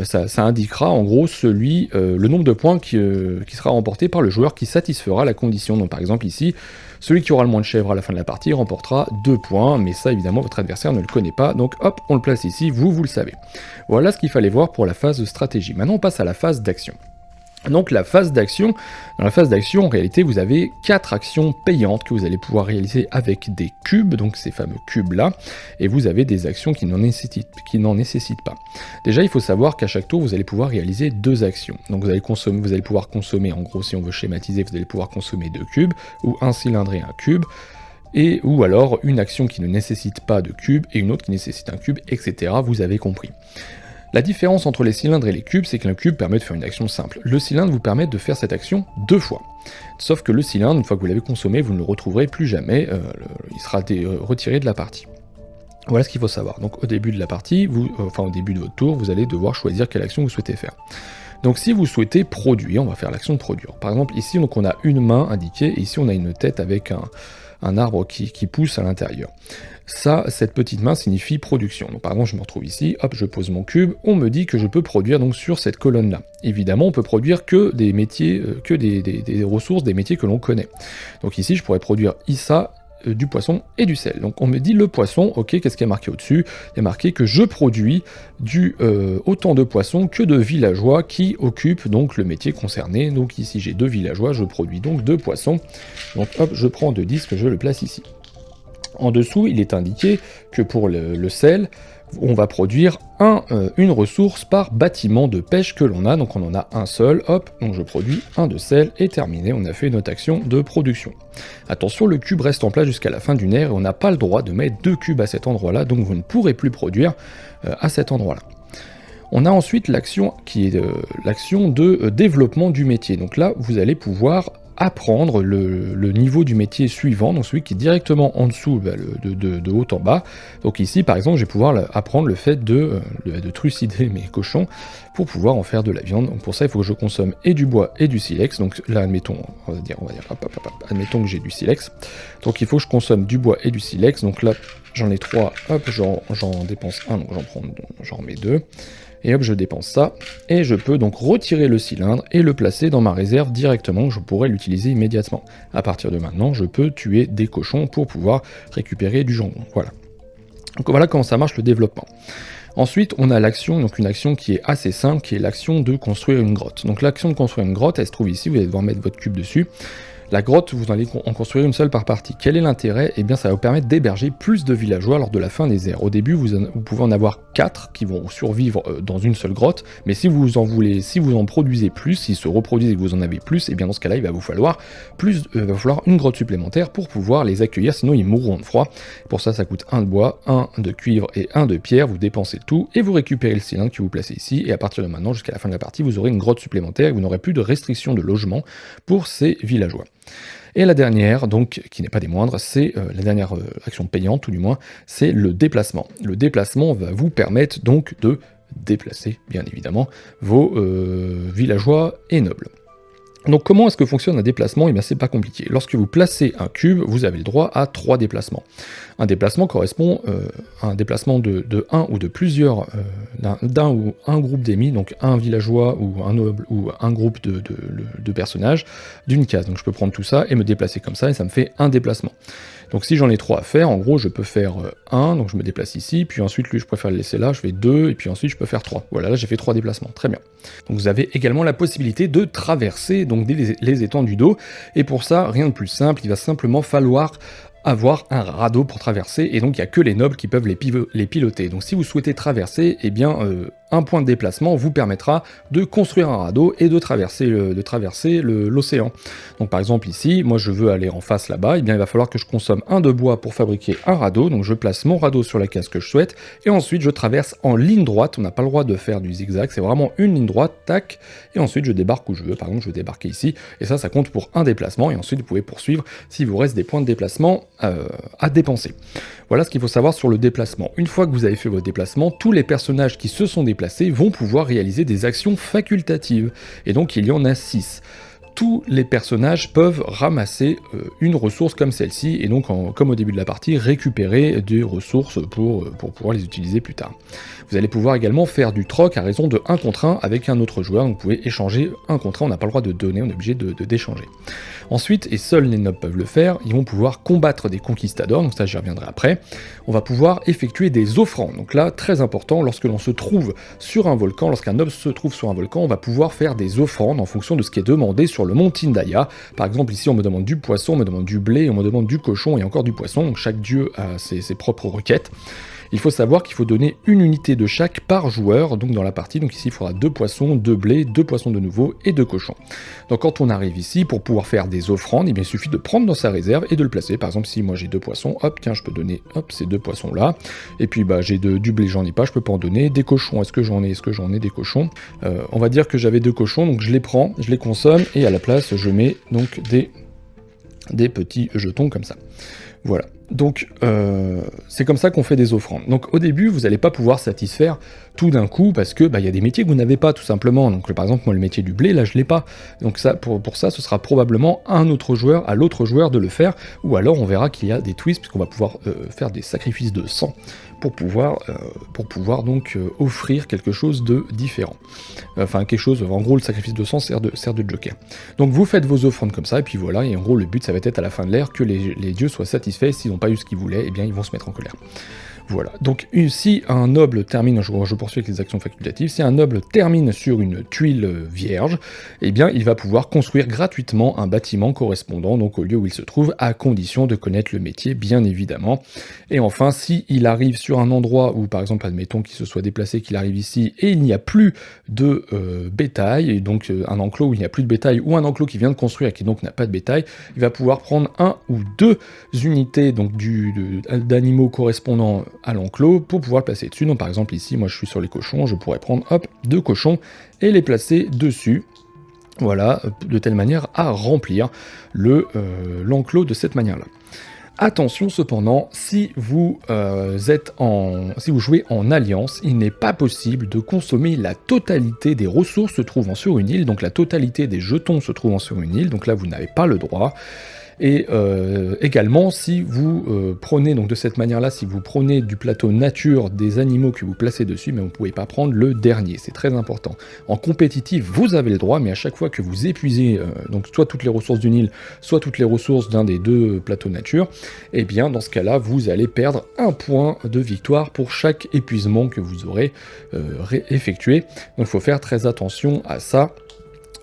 Ça indiquera en gros le nombre de points qui sera remporté par le joueur qui satisfera la condition. Donc par exemple ici, celui qui aura le moins de chèvres à la fin de la partie remportera 2 points, mais ça évidemment votre adversaire ne le connaît pas, donc hop, on le place ici, vous le savez. Voilà ce qu'il fallait voir pour la phase de stratégie. Maintenant on passe à la phase d'action. Donc la phase d'action, dans la phase d'action, en réalité, vous avez 4 actions payantes que vous allez pouvoir réaliser avec des cubes, donc ces fameux cubes-là, et vous avez des actions qui n'en nécessitent pas. Déjà, il faut savoir qu'à chaque tour, vous allez pouvoir réaliser 2 actions. Donc vous allez pouvoir consommer, en gros, si on veut schématiser, vous allez pouvoir consommer 2 cubes, ou un cylindre et un cube, ou alors une action qui ne nécessite pas de cube, et une autre qui nécessite un cube, etc. Vous avez compris. La différence entre les cylindres et les cubes, c'est qu'un cube permet de faire une action simple. Le cylindre vous permet de faire cette action 2 fois. Sauf que le cylindre, une fois que vous l'avez consommé, vous ne le retrouverez plus jamais, il sera retiré de la partie. Voilà ce qu'il faut savoir. Donc au début de la partie, au début de votre tour, vous allez devoir choisir quelle action vous souhaitez faire. Donc si vous souhaitez produire, on va faire l'action de produire. Par exemple ici, donc, on a une main indiquée, et ici on a une tête avec un arbre qui pousse à l'intérieur. Ça, cette petite main signifie production. Donc par exemple, je me retrouve ici, hop, je pose mon cube, on me dit que je peux produire donc sur cette colonne-là. Évidemment, on peut produire que des métiers, que des ressources, des métiers que l'on connaît. Donc ici, je pourrais produire du poisson et du sel. Donc on me dit le poisson, ok, qu'est-ce qui est marqué au-dessus? Il y a marqué que je produis autant de poissons que de villageois qui occupent donc le métier concerné. Donc ici j'ai 2 villageois, je produis donc 2 poissons. Donc hop, je prends 2 disques, je le place ici. En dessous, il est indiqué que pour le sel, on va produire une ressource par bâtiment de pêche que l'on a, donc on en a un seul, hop, donc je produis 1 de sel, et terminé, on a fait notre action de production. Attention, le cube reste en place jusqu'à la fin d'une ère, et on n'a pas le droit de mettre 2 cubes à cet endroit-là, donc vous ne pourrez plus produire à cet endroit-là. On a ensuite l'action qui est l'action de développement du métier, donc là, vous allez pouvoir apprendre le niveau du métier suivant, donc celui qui est directement en dessous, de haut en bas. Donc ici, par exemple, je vais pouvoir apprendre le fait de trucider mes cochons pour pouvoir en faire de la viande. Donc pour ça, il faut que je consomme et du bois et du silex. Donc là, admettons que j'ai du silex. Donc il faut que je consomme du bois et du silex. Donc là, j'en ai 3, hop, j'en dépense un, donc j'en remets 2. Et hop, je dépense ça, et je peux donc retirer le cylindre et le placer dans ma réserve directement, je pourrais l'utiliser immédiatement. À partir de maintenant, je peux tuer des cochons pour pouvoir récupérer du jambon, voilà. Donc voilà comment ça marche le développement. Ensuite, on a l'action, donc une action qui est assez simple, qui est l'action de construire une grotte. Donc l'action de construire une grotte, elle se trouve ici, vous allez devoir mettre votre cube dessus. La grotte, vous allez en construire une seule par partie. Quel est l'intérêt? Eh bien, ça va vous permettre d'héberger plus de villageois lors de la fin des ères. Au début, vous pouvez en avoir 4 qui vont survivre dans une seule grotte, mais si vous en produisez plus, s'ils se reproduisent et que vous en avez plus, eh bien dans ce cas-là, il va vous falloir une grotte supplémentaire pour pouvoir les accueillir, sinon ils mourront de froid. Pour ça, ça coûte 1 de bois, 1 de cuivre et 1 de pierre. Vous dépensez tout et vous récupérez le cylindre que vous placez ici. Et à partir de maintenant, jusqu'à la fin de la partie, vous aurez une grotte supplémentaire et vous n'aurez plus de restrictions de logement pour ces villageois. Et la dernière, donc, qui n'est pas des moindres, c'est la dernière action payante, tout du moins, c'est le déplacement. Le déplacement va vous permettre donc de déplacer, bien évidemment, vos villageois et nobles. Donc comment est-ce que fonctionne un déplacement? Eh bien c'est pas compliqué. Lorsque vous placez un cube, vous avez le droit à 3 déplacements. Un déplacement correspond à un déplacement de un ou de plusieurs, d'un ou un groupe d'ennemis, donc un villageois ou un noble ou un groupe de personnages, d'une case. Donc je peux prendre tout ça et me déplacer comme ça, et ça me fait un déplacement. Donc si j'en ai 3 à faire, en gros je peux faire 1, donc je me déplace ici, puis ensuite lui je préfère le laisser là, je fais 2, et puis ensuite je peux faire 3. Voilà, là j'ai fait 3 déplacements, très bien. Donc vous avez également la possibilité de traverser donc les étendues d'eau, et pour ça, rien de plus simple, il va simplement falloir avoir un radeau pour traverser, et donc il n'y a que les nobles qui peuvent les piloter. Donc si vous souhaitez traverser, eh bien un point de déplacement vous permettra de construire un radeau et de traverser l'océan. Donc par exemple ici, moi je veux aller en face là-bas, eh bien il va falloir que je consomme 1 de bois pour fabriquer un radeau, donc je place mon radeau sur la case que je souhaite, et ensuite je traverse en ligne droite, on n'a pas le droit de faire du zigzag, c'est vraiment une ligne droite, tac, et ensuite je débarque où je veux, par exemple je veux débarquer ici, et ça compte pour un déplacement, et ensuite vous pouvez poursuivre s'il vous reste des points de déplacement à dépenser. Voilà ce qu'il faut savoir sur le déplacement. Une fois que vous avez fait votre déplacement, tous les personnages qui se sont déplacés vont pouvoir réaliser des actions facultatives, et donc il y en a 6. Tous les personnages peuvent ramasser une ressource comme celle-ci, et donc, comme au début de la partie, récupérer des ressources pour pouvoir les utiliser plus tard. Vous allez pouvoir également faire du troc à raison de 1 contre 1 avec un autre joueur, donc vous pouvez échanger 1 contre 1, on n'a pas le droit de donner, on est obligé d'échanger. Ensuite, et seuls les nobles peuvent le faire, ils vont pouvoir combattre des conquistadors, donc ça j'y reviendrai après. On va pouvoir effectuer des offrandes, donc là, très important, lorsque l'on se trouve sur un volcan, lorsqu'un noble se trouve sur un volcan, on va pouvoir faire des offrandes en fonction de ce qui est demandé sur le mont Tindaya. Par exemple, ici on me demande du poisson, on me demande du blé, on me demande du cochon et encore du poisson, donc chaque dieu a ses propres requêtes. Il faut savoir qu'il faut donner une unité de chaque par joueur, donc dans la partie, donc ici il faudra 2 poissons, 2 blés, 2 poissons de nouveau et 2 cochons. Donc quand on arrive ici, pour pouvoir faire des offrandes, eh bien, il suffit de prendre dans sa réserve et de le placer. Par exemple, si moi j'ai 2 poissons, hop, tiens, je peux donner ces 2 poissons là, et puis bah j'ai du blé, j'en ai pas, je peux pas en donner, des cochons, est-ce que j'en ai des cochons? On va dire que j'avais 2 cochons, donc je les prends, je les consomme, et à la place je mets donc des petits jetons comme ça. Voilà, donc c'est comme ça qu'on fait des offrandes. Donc au début, vous n'allez pas pouvoir satisfaire tout d'un coup, parce que y a des métiers que vous n'avez pas tout simplement. Donc par exemple, moi le métier du blé, là je l'ai pas. Donc ça, pour ça, ce sera probablement à l'autre joueur de le faire, ou alors on verra qu'il y a des twists, puisqu'on va pouvoir faire des sacrifices de sang pour pouvoir donc offrir quelque chose de différent. Enfin quelque chose, en gros le sacrifice de sang sert de joker. Donc vous faites vos offrandes comme ça, et puis voilà, et en gros le but ça va être à la fin de l'ère que les dieux soient satisfaits. S'ils n'ont pas eu ce qu'ils voulaient, eh bien ils vont se mettre en colère. Voilà, donc si un noble termine, je poursuis avec les actions facultatives, si un noble termine sur une tuile vierge, eh bien il va pouvoir construire gratuitement un bâtiment correspondant donc au lieu où il se trouve, à condition de connaître le métier, bien évidemment. Et enfin, si il arrive sur un endroit où, par exemple, admettons qu'il se soit déplacé, qu'il arrive ici, et il n'y a plus de bétail, et donc un enclos où il n'y a plus de bétail, ou un enclos qui vient de construire et qui donc n'a pas de bétail, il va pouvoir prendre 1 ou 2 unités donc d'animaux correspondant à l'enclos pour pouvoir le placer dessus. Donc par exemple ici, moi je suis sur les cochons, je pourrais prendre hop 2 cochons et les placer dessus. Voilà, de telle manière à remplir l'enclos de cette manière-là. Attention cependant, si vous jouez en alliance, il n'est pas possible de consommer la totalité des ressources se trouvant sur une île, donc la totalité des jetons se trouvant sur une île, donc là vous n'avez pas le droit. Et également, si vous prenez, donc de cette manière-là, si vous prenez du plateau nature des animaux que vous placez dessus, mais vous ne pouvez pas prendre le dernier, c'est très important. En compétitif, vous avez le droit, mais à chaque fois que vous épuisez donc soit toutes les ressources du Nil, soit toutes les ressources d'un des deux plateaux nature, et bien dans ce cas-là, vous allez perdre un point de victoire pour chaque épuisement que vous aurez effectué. Donc il faut faire très attention à ça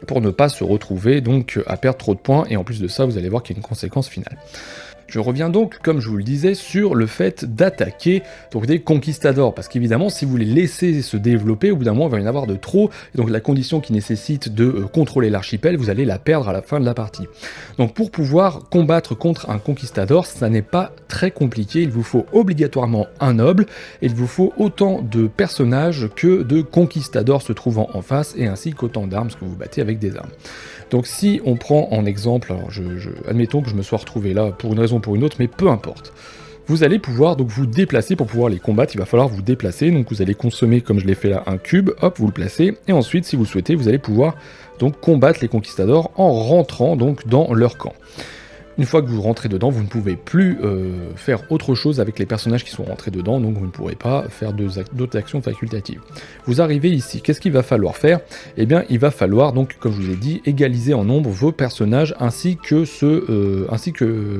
pour ne pas se retrouver donc à perdre trop de points, et en plus de ça, vous allez voir qu'il y a une conséquence finale. Je reviens donc, comme je vous le disais, sur le fait d'attaquer donc des conquistadors, parce qu'évidemment, si vous les laissez se développer, au bout d'un moment, il va y en avoir de trop, et donc la condition qui nécessite de contrôler l'archipel, vous allez la perdre à la fin de la partie. Donc pour pouvoir combattre contre un conquistador, ça n'est pas très compliqué, il vous faut obligatoirement un noble, et il vous faut autant de personnages que de conquistadors se trouvant en face, et ainsi qu'autant d'armes, parce que vous battez avec des armes. Donc si on prend en exemple, alors admettons que je me sois retrouvé là pour une raison ou pour une autre, mais peu importe. Vous allez pouvoir donc vous déplacer pour pouvoir les combattre, il va falloir vous déplacer, donc vous allez consommer, comme je l'ai fait là, un cube, hop, vous le placez, et ensuite, si vous le souhaitez, vous allez pouvoir donc combattre les conquistadors en rentrant donc dans leur camp. Une fois que vous rentrez dedans, vous ne pouvez plus faire autre chose avec les personnages qui sont rentrés dedans, donc vous ne pourrez pas faire d'autres actions facultatives. Vous arrivez ici, qu'est-ce qu'il va falloir faire? Eh bien, il va falloir, donc, comme je vous ai dit, égaliser en nombre vos personnages ainsi que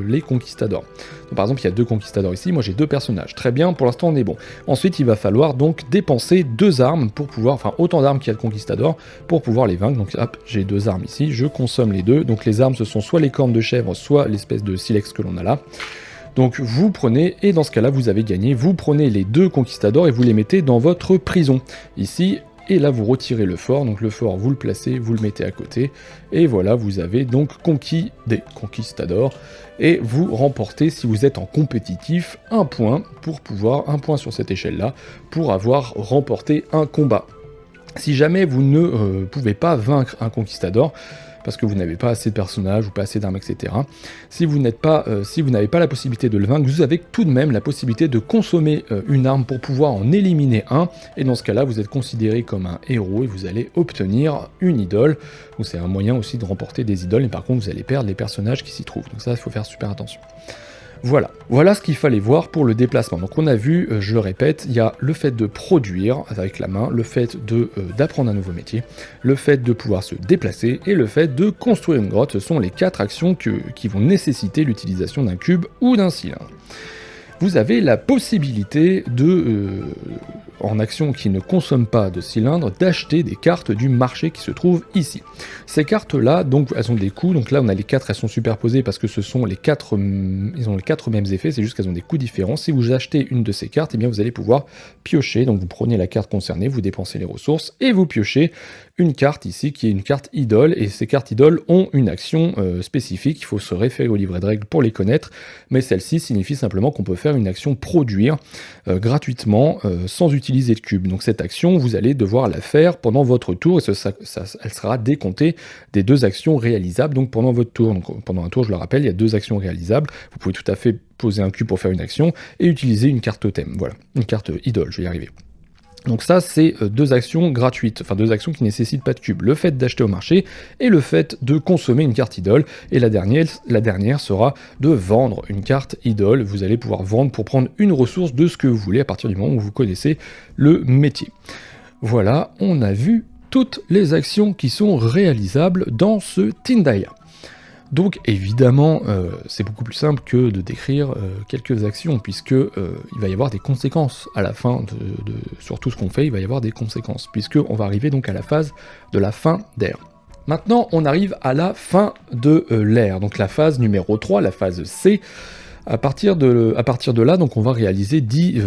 les conquistadors. Donc, par exemple, il y a 2 conquistadors ici, moi j'ai 2 personnages. Très bien, pour l'instant on est bon. Ensuite, il va falloir donc dépenser 2 armes pour pouvoir, enfin autant d'armes qu'il y a de conquistadors pour pouvoir les vaincre. Donc hop, j'ai 2 armes ici, je consomme les 2. Donc les armes, ce sont soit les cornes de chèvre, soit l'espèce de silex que l'on a là. Donc vous prenez, et dans ce cas-là, vous avez gagné, vous prenez les 2 conquistadors et vous les mettez dans votre prison. Ici, et là vous retirez le fort, donc le fort vous le placez, vous le mettez à côté, et voilà, vous avez donc conquis des conquistadors, et vous remportez, si vous êtes en compétitif, un point sur cette échelle-là, pour avoir remporté un combat. Si jamais vous ne pouvez pas vaincre un conquistador, parce que vous n'avez pas assez de personnages ou pas assez d'armes, etc. Si vous n'avez pas la possibilité de le vaincre, vous avez tout de même la possibilité de consommer une arme pour pouvoir en éliminer un, et dans ce cas-là, vous êtes considéré comme un héros et vous allez obtenir une idole. Donc c'est un moyen aussi de remporter des idoles, mais par contre, vous allez perdre les personnages qui s'y trouvent. Donc ça, il faut faire super attention. Voilà ce qu'il fallait voir pour le déplacement. Donc on a vu, je le répète, il y a le fait de produire avec la main, le fait d'apprendre un nouveau métier, le fait de pouvoir se déplacer et le fait de construire une grotte. Ce sont les 4 actions qui vont nécessiter l'utilisation d'un cube ou d'un cylindre. Vous avez la possibilité en action qui ne consomme pas de cylindre, d'acheter des cartes du marché qui se trouvent ici. Ces cartes-là, donc, elles ont des coûts, donc là on a les 4, elles sont superposées parce que ce sont ils ont les 4 mêmes effets, c'est juste qu'elles ont des coûts différents. Si vous achetez une de ces cartes, eh bien vous allez pouvoir piocher, donc vous prenez la carte concernée, vous dépensez les ressources, et vous piochez une carte ici qui est une carte idole, et ces cartes idoles ont une action spécifique, il faut se référer au livret de règles pour les connaître, mais celle-ci signifie simplement qu'on peut faire une action produire gratuitement sans utiliser de cube. Donc cette action, vous allez devoir la faire pendant votre tour, et elle sera décomptée des 2 actions réalisables donc pendant votre tour. Donc pendant un tour, je le rappelle, il y a 2 actions réalisables, vous pouvez tout à fait poser un cube pour faire une action, et utiliser une carte totem, voilà, une carte idole, je vais y arriver. Donc ça, c'est 2 actions gratuites, enfin 2 actions qui ne nécessitent pas de cube. Le fait d'acheter au marché et le fait de consommer une carte idole. Et la dernière sera de vendre une carte idole. Vous allez pouvoir vendre pour prendre une ressource de ce que vous voulez à partir du moment où vous connaissez le métier. Voilà, on a vu toutes les actions qui sont réalisables dans ce Tindaya. Donc évidemment, c'est beaucoup plus simple que de décrire quelques actions, puisque il va y avoir des conséquences à la fin sur tout ce qu'on fait, il va y avoir des conséquences, puisqu'on va arriver donc à la phase de la fin d'ère. Maintenant, on arrive à la fin de l'ère, donc la phase numéro 3, la phase C. À partir de là, donc on va réaliser 10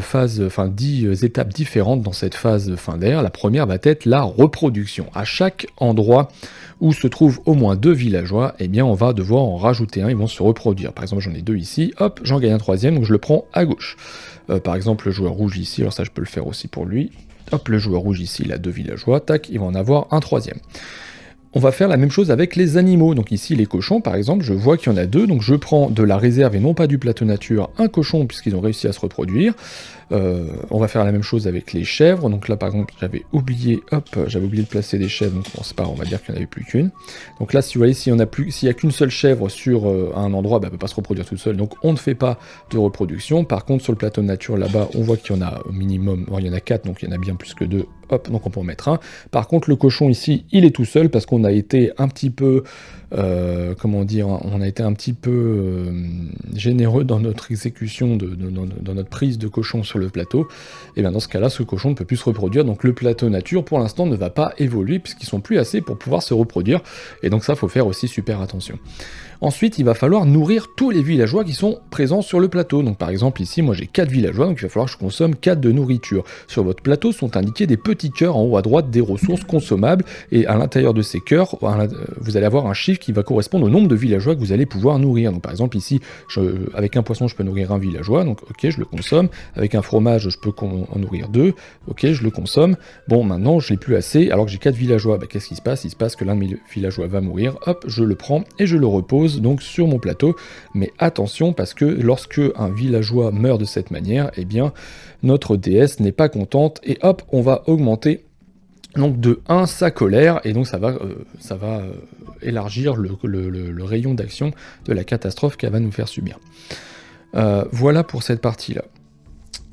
étapes différentes dans cette phase fin d'ère. La première va être la reproduction. À chaque endroit où se trouvent au moins 2 villageois, eh bien on va devoir en rajouter un, ils vont se reproduire. Par exemple, j'en ai 2 ici, hop, j'en gagne un 3e, donc je le prends à gauche. Par exemple, le joueur rouge ici, alors ça je peux le faire aussi pour lui. Hop, le joueur rouge ici, il a 2 villageois, tac, il va en avoir un 3e. On va faire la même chose avec les animaux. Donc ici, les cochons, par exemple, je vois qu'il y en a 2, donc je prends de la réserve et non pas du plateau nature un cochon, puisqu'ils ont réussi à se reproduire. On va faire la même chose avec les chèvres. Donc là, par exemple, j'avais oublié de placer des chèvres, donc bon, c'est pas grave, on va dire qu'il n'y en avait plus qu'une. Donc là, si vous voyez, s'il n'y a qu'une seule chèvre sur un endroit, bah, elle ne peut pas se reproduire toute seule, donc on ne fait pas de reproduction. Par contre, sur le plateau de nature, là-bas, on voit qu'il y en a au minimum, bon, il y en a 4, donc il y en a bien plus que 2, hop, donc on peut en mettre un. Par contre, le cochon ici, il est tout seul, parce qu'on a été un petit peu, comment dire, on a été un petit peu généreux dans notre exécution, dans notre prise de cochon sur le plateau. Et bien dans ce cas-là, ce cochon ne peut plus se reproduire, donc le plateau nature, pour l'instant, ne va pas évoluer, puisqu'ils sont plus assez pour pouvoir se reproduire, et donc ça, faut faire aussi super attention. Ensuite, il va falloir nourrir tous les villageois qui sont présents sur le plateau. Donc par exemple ici, moi j'ai 4 villageois, donc il va falloir que je consomme 4 de nourriture. Sur votre plateau sont indiqués des petits cœurs en haut à droite des ressources consommables, et à l'intérieur de ces cœurs, vous allez avoir un chiffre qui va correspondre au nombre de villageois que vous allez pouvoir nourrir. Donc par exemple ici, avec un poisson je peux nourrir un villageois, donc ok, je le consomme. Avec un fromage je peux en nourrir 2, ok, je le consomme. Bon, maintenant je n'ai plus assez, alors que j'ai 4 villageois, bah, qu'est-ce qui se passe? Il se passe que l'un de mes villageois va mourir, hop, je le prends et je le repose donc sur mon plateau. Mais attention, parce que lorsque un villageois meurt de cette manière, eh bien notre déesse n'est pas contente, et hop, on va augmenter donc de 1 sa colère, et donc ça va élargir le rayon d'action de la catastrophe qu'elle va nous faire subir. Voilà pour cette partie-là.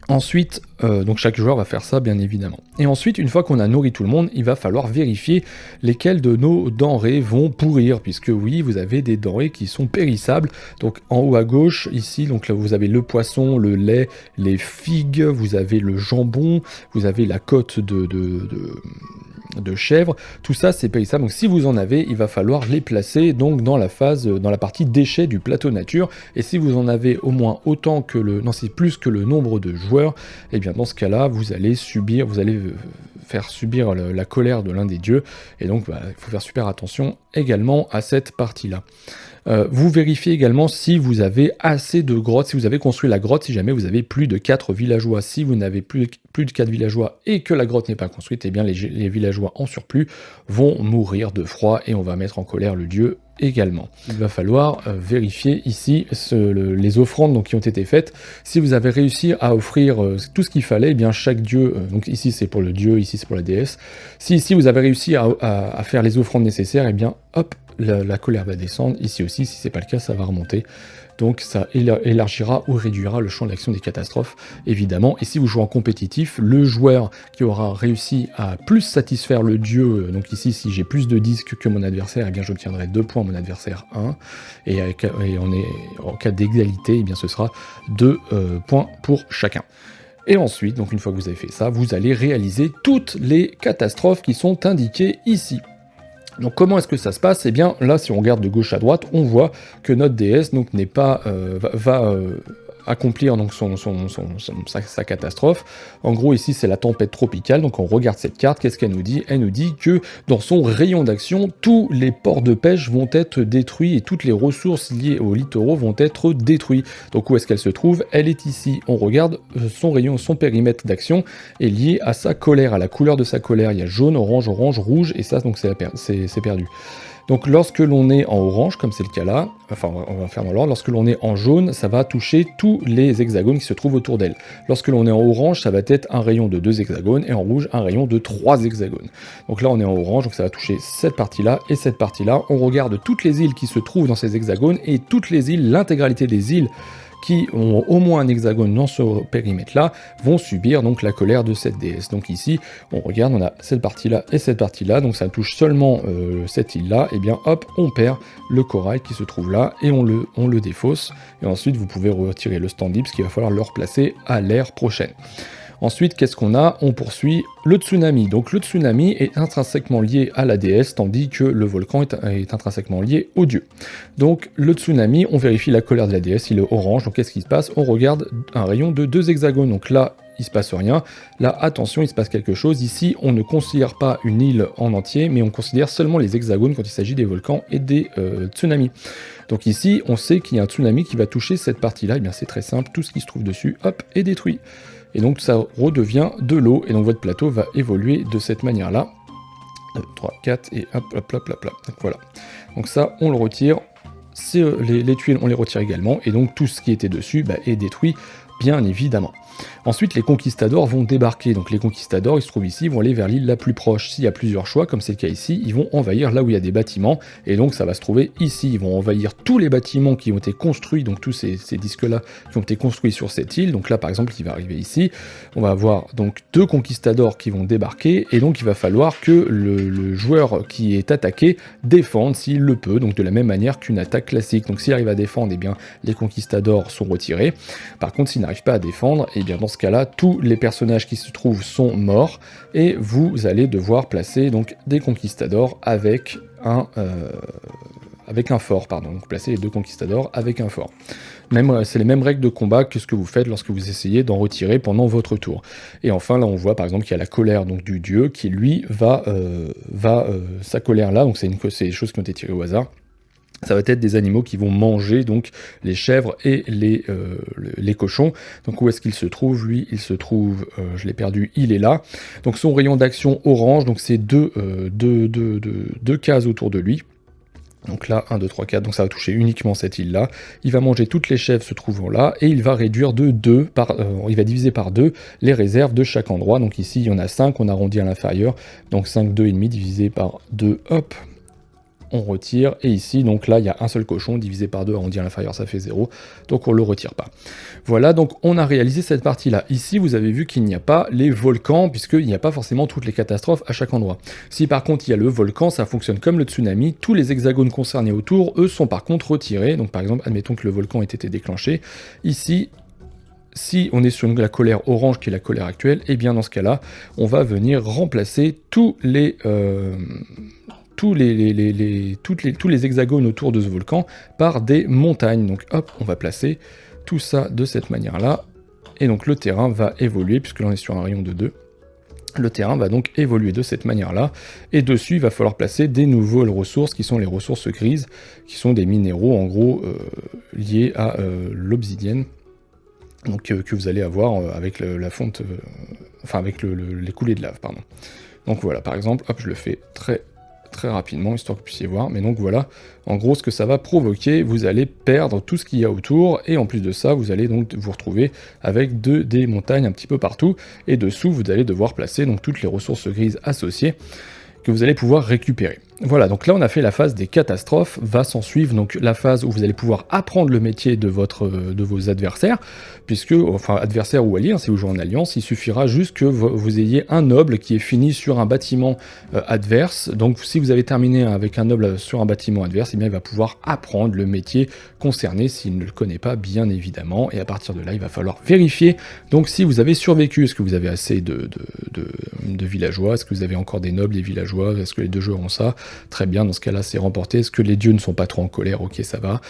Ensuite, donc chaque joueur va faire ça bien évidemment. Et ensuite, une fois qu'on a nourri tout le monde, il va falloir vérifier lesquelles de nos denrées vont pourrir, puisque oui, vous avez des denrées qui sont périssables. Donc en haut à gauche, ici, donc là vous avez le poisson, le lait, les figues, vous avez le jambon, vous avez la côte de chèvre, tout ça c'est périssable, donc si vous en avez, il va falloir les placer donc dans la partie déchets du plateau nature, et si vous en avez au moins autant que c'est plus que le nombre de joueurs, et bien dans ce cas-là, vous allez faire subir la colère de l'un des dieux, et donc il faut faire super attention également à cette partie-là. Vous vérifiez également si vous avez assez de grottes, si vous avez construit la grotte, si jamais vous avez plus de 4 villageois. Si vous n'avez plus de 4 villageois et que la grotte n'est pas construite, eh bien les villageois en surplus vont mourir de froid, et on va mettre en colère le dieu également. Il va falloir vérifier ici les offrandes donc, qui ont été faites. Si vous avez réussi à offrir tout ce qu'il fallait, eh bien chaque dieu, donc ici c'est pour le dieu, ici c'est pour la déesse, si ici vous avez réussi à faire les offrandes nécessaires, eh bien hop, la colère va descendre, ici aussi, si c'est pas le cas, ça va remonter. Donc ça élargira ou réduira le champ d'action des catastrophes, évidemment. Et si vous jouez en compétitif, le joueur qui aura réussi à plus satisfaire le dieu, donc ici, si j'ai plus de disques que mon adversaire, eh bien j'obtiendrai 2 points, mon adversaire 1. Et en cas d'égalité, eh bien ce sera 2 points pour chacun. Et ensuite, donc une fois que vous avez fait ça, vous allez réaliser toutes les catastrophes qui sont indiquées ici. Donc comment est-ce que ça se passe? Eh bien là, si on regarde de gauche à droite, on voit que notre déesse donc n'est pas va accomplir donc sa catastrophe. En gros ici c'est la tempête tropicale, donc on regarde cette carte, qu'est-ce qu'elle nous dit? Elle nous dit que dans son rayon d'action, tous les ports de pêche vont être détruits et toutes les ressources liées aux littoraux vont être détruits. Donc où est-ce qu'elle se trouve? Elle est ici. On regarde son périmètre d'action est lié à sa colère, à la couleur de sa colère. Il y a jaune, orange, rouge, et ça donc c'est perdu. Donc lorsque l'on est en orange, comme c'est le cas là, enfin on va faire dans l'ordre, lorsque l'on est en jaune, ça va toucher tous les hexagones qui se trouvent autour d'elle. Lorsque l'on est en orange, ça va être un rayon de 2 hexagones, et en rouge, un rayon de 3 hexagones. Donc là on est en orange, donc ça va toucher cette partie-là et cette partie-là. On regarde toutes les îles qui se trouvent dans ces hexagones, et toutes les îles, l'intégralité des îles qui ont au moins un hexagone dans ce périmètre-là, vont subir donc la colère de cette déesse. Donc ici, on regarde, on a cette partie-là et cette partie-là, donc ça touche seulement cette île-là, et bien hop, on perd le corail qui se trouve là, et on le défausse, et ensuite vous pouvez retirer le stand-up, parce qu'il va falloir le replacer à l'ère prochaine. Ensuite, qu'est-ce qu'on a? On poursuit le tsunami. Donc le tsunami est intrinsèquement lié à la déesse, tandis que le volcan est intrinsèquement lié au dieu. Donc le tsunami, on vérifie la colère de la déesse, il est orange, donc qu'est-ce qui se passe? On regarde un rayon de 2 hexagones, donc là, il se passe rien. Là, attention, il se passe quelque chose. Ici, on ne considère pas une île en entier, mais on considère seulement les hexagones quand il s'agit des volcans et des tsunamis. Donc ici, on sait qu'il y a un tsunami qui va toucher cette partie-là. Et bien c'est très simple, tout ce qui se trouve dessus, hop, est détruit. Et donc ça redevient de l'eau, et donc votre plateau va évoluer de cette manière-là. 2, 3, 4, et hop, hop, hop, hop, hop. Donc voilà. Donc ça, on le retire. Les tuiles, on les retire également, et donc tout ce qui était dessus est détruit, bien évidemment. Ensuite, les conquistadors vont débarquer. Donc les conquistadors, ils se trouvent ici, ils vont aller vers l'île la plus proche. S'il y a plusieurs choix, comme c'est le cas ici, ils vont envahir là où il y a des bâtiments, et donc ça va se trouver ici. Ils vont envahir tous les bâtiments qui ont été construits, donc tous ces disques-là qui ont été construits sur cette île. Donc là, par exemple, il va arriver ici. On va avoir donc 2 conquistadors qui vont débarquer, et donc il va falloir que le joueur qui est attaqué défende s'il le peut, donc de la même manière qu'une attaque classique. Donc s'il arrive à défendre, eh bien les conquistadors sont retirés. Par contre, s'il n'arrive pas à défendre, eh bien dans ce cas-là, tous les personnages qui se trouvent sont morts, et vous allez devoir placer donc des conquistadors avec un fort, pardon. Donc placer les 2 conquistadors avec un fort. C'est les mêmes règles de combat que ce que vous faites lorsque vous essayez d'en retirer pendant votre tour. Et enfin, là, on voit par exemple qu'il y a la colère donc, du dieu qui, lui, sa colère là, donc c'est des choses qui ont été tirées au hasard. Ça va être des animaux qui vont manger donc les chèvres et les cochons. Donc où est-ce qu'il se trouve? Lui, il se trouve, je l'ai perdu, il est là. Donc son rayon d'action orange, donc c'est deux cases autour de lui. Donc là, 1, 2, 3, 4, donc ça va toucher uniquement cette île-là. Il va manger toutes les chèvres se trouvant là, et il va réduire de 2 il va diviser par 2 les réserves de chaque endroit. Donc ici, il y en a 5, on arrondit à l'inférieur. Donc 5, 2,5 divisé par 2, hop, on retire, et ici, donc là, il y a un seul cochon, divisé par 2, arrondi à l'inférieur, ça fait 0, donc on le retire pas. Voilà, donc on a réalisé cette partie-là. Ici, vous avez vu qu'il n'y a pas les volcans, puisqu'il n'y a pas forcément toutes les catastrophes à chaque endroit. Si par contre, il y a le volcan, ça fonctionne comme le tsunami, tous les hexagones concernés autour, eux, sont par contre retirés. Donc par exemple, admettons que le volcan ait été déclenché. Ici, si on est sur la colère orange, qui est la colère actuelle, et bien dans ce cas-là, on va venir remplacer tous les hexagones autour de ce volcan par des montagnes. Donc hop, on va placer tout ça de cette manière-là. Et donc le terrain va évoluer, puisque là on est sur un rayon de 2. Le terrain va donc évoluer de cette manière-là. Et dessus, il va falloir placer des nouvelles ressources, qui sont les ressources grises, qui sont des minéraux, en gros, liés à l'obsidienne. Donc que vous allez avoir avec la fonte... avec les coulées de lave, pardon. Donc voilà, par exemple, hop, je le fais très rapidement, histoire que vous puissiez voir. Mais donc voilà, en gros, ce que ça va provoquer, vous allez perdre tout ce qu'il y a autour, et en plus de ça, vous allez donc vous retrouver avec des montagnes un petit peu partout, et dessous, vous allez devoir placer donc toutes les ressources grises associées que vous allez pouvoir récupérer. Voilà, donc là on a fait la phase des catastrophes, va s'en suivre donc la phase où vous allez pouvoir apprendre le métier de vos adversaires, puisque, enfin adversaires ou alliés, si vous jouez en alliance, il suffira juste que vous ayez un noble qui est fini sur un bâtiment adverse. Donc si vous avez terminé avec un noble sur un bâtiment adverse, eh bien il va pouvoir apprendre le métier concerné s'il ne le connaît pas, bien évidemment, et à partir de là il va falloir vérifier donc si vous avez survécu, est-ce que vous avez assez de villageois, est-ce que vous avez encore des nobles, des villageois, est-ce que les 2 joueurs ont ça? Très bien, dans ce cas-là, c'est remporté. Est-ce que les dieux ne sont pas trop en colère? Ok, ça va.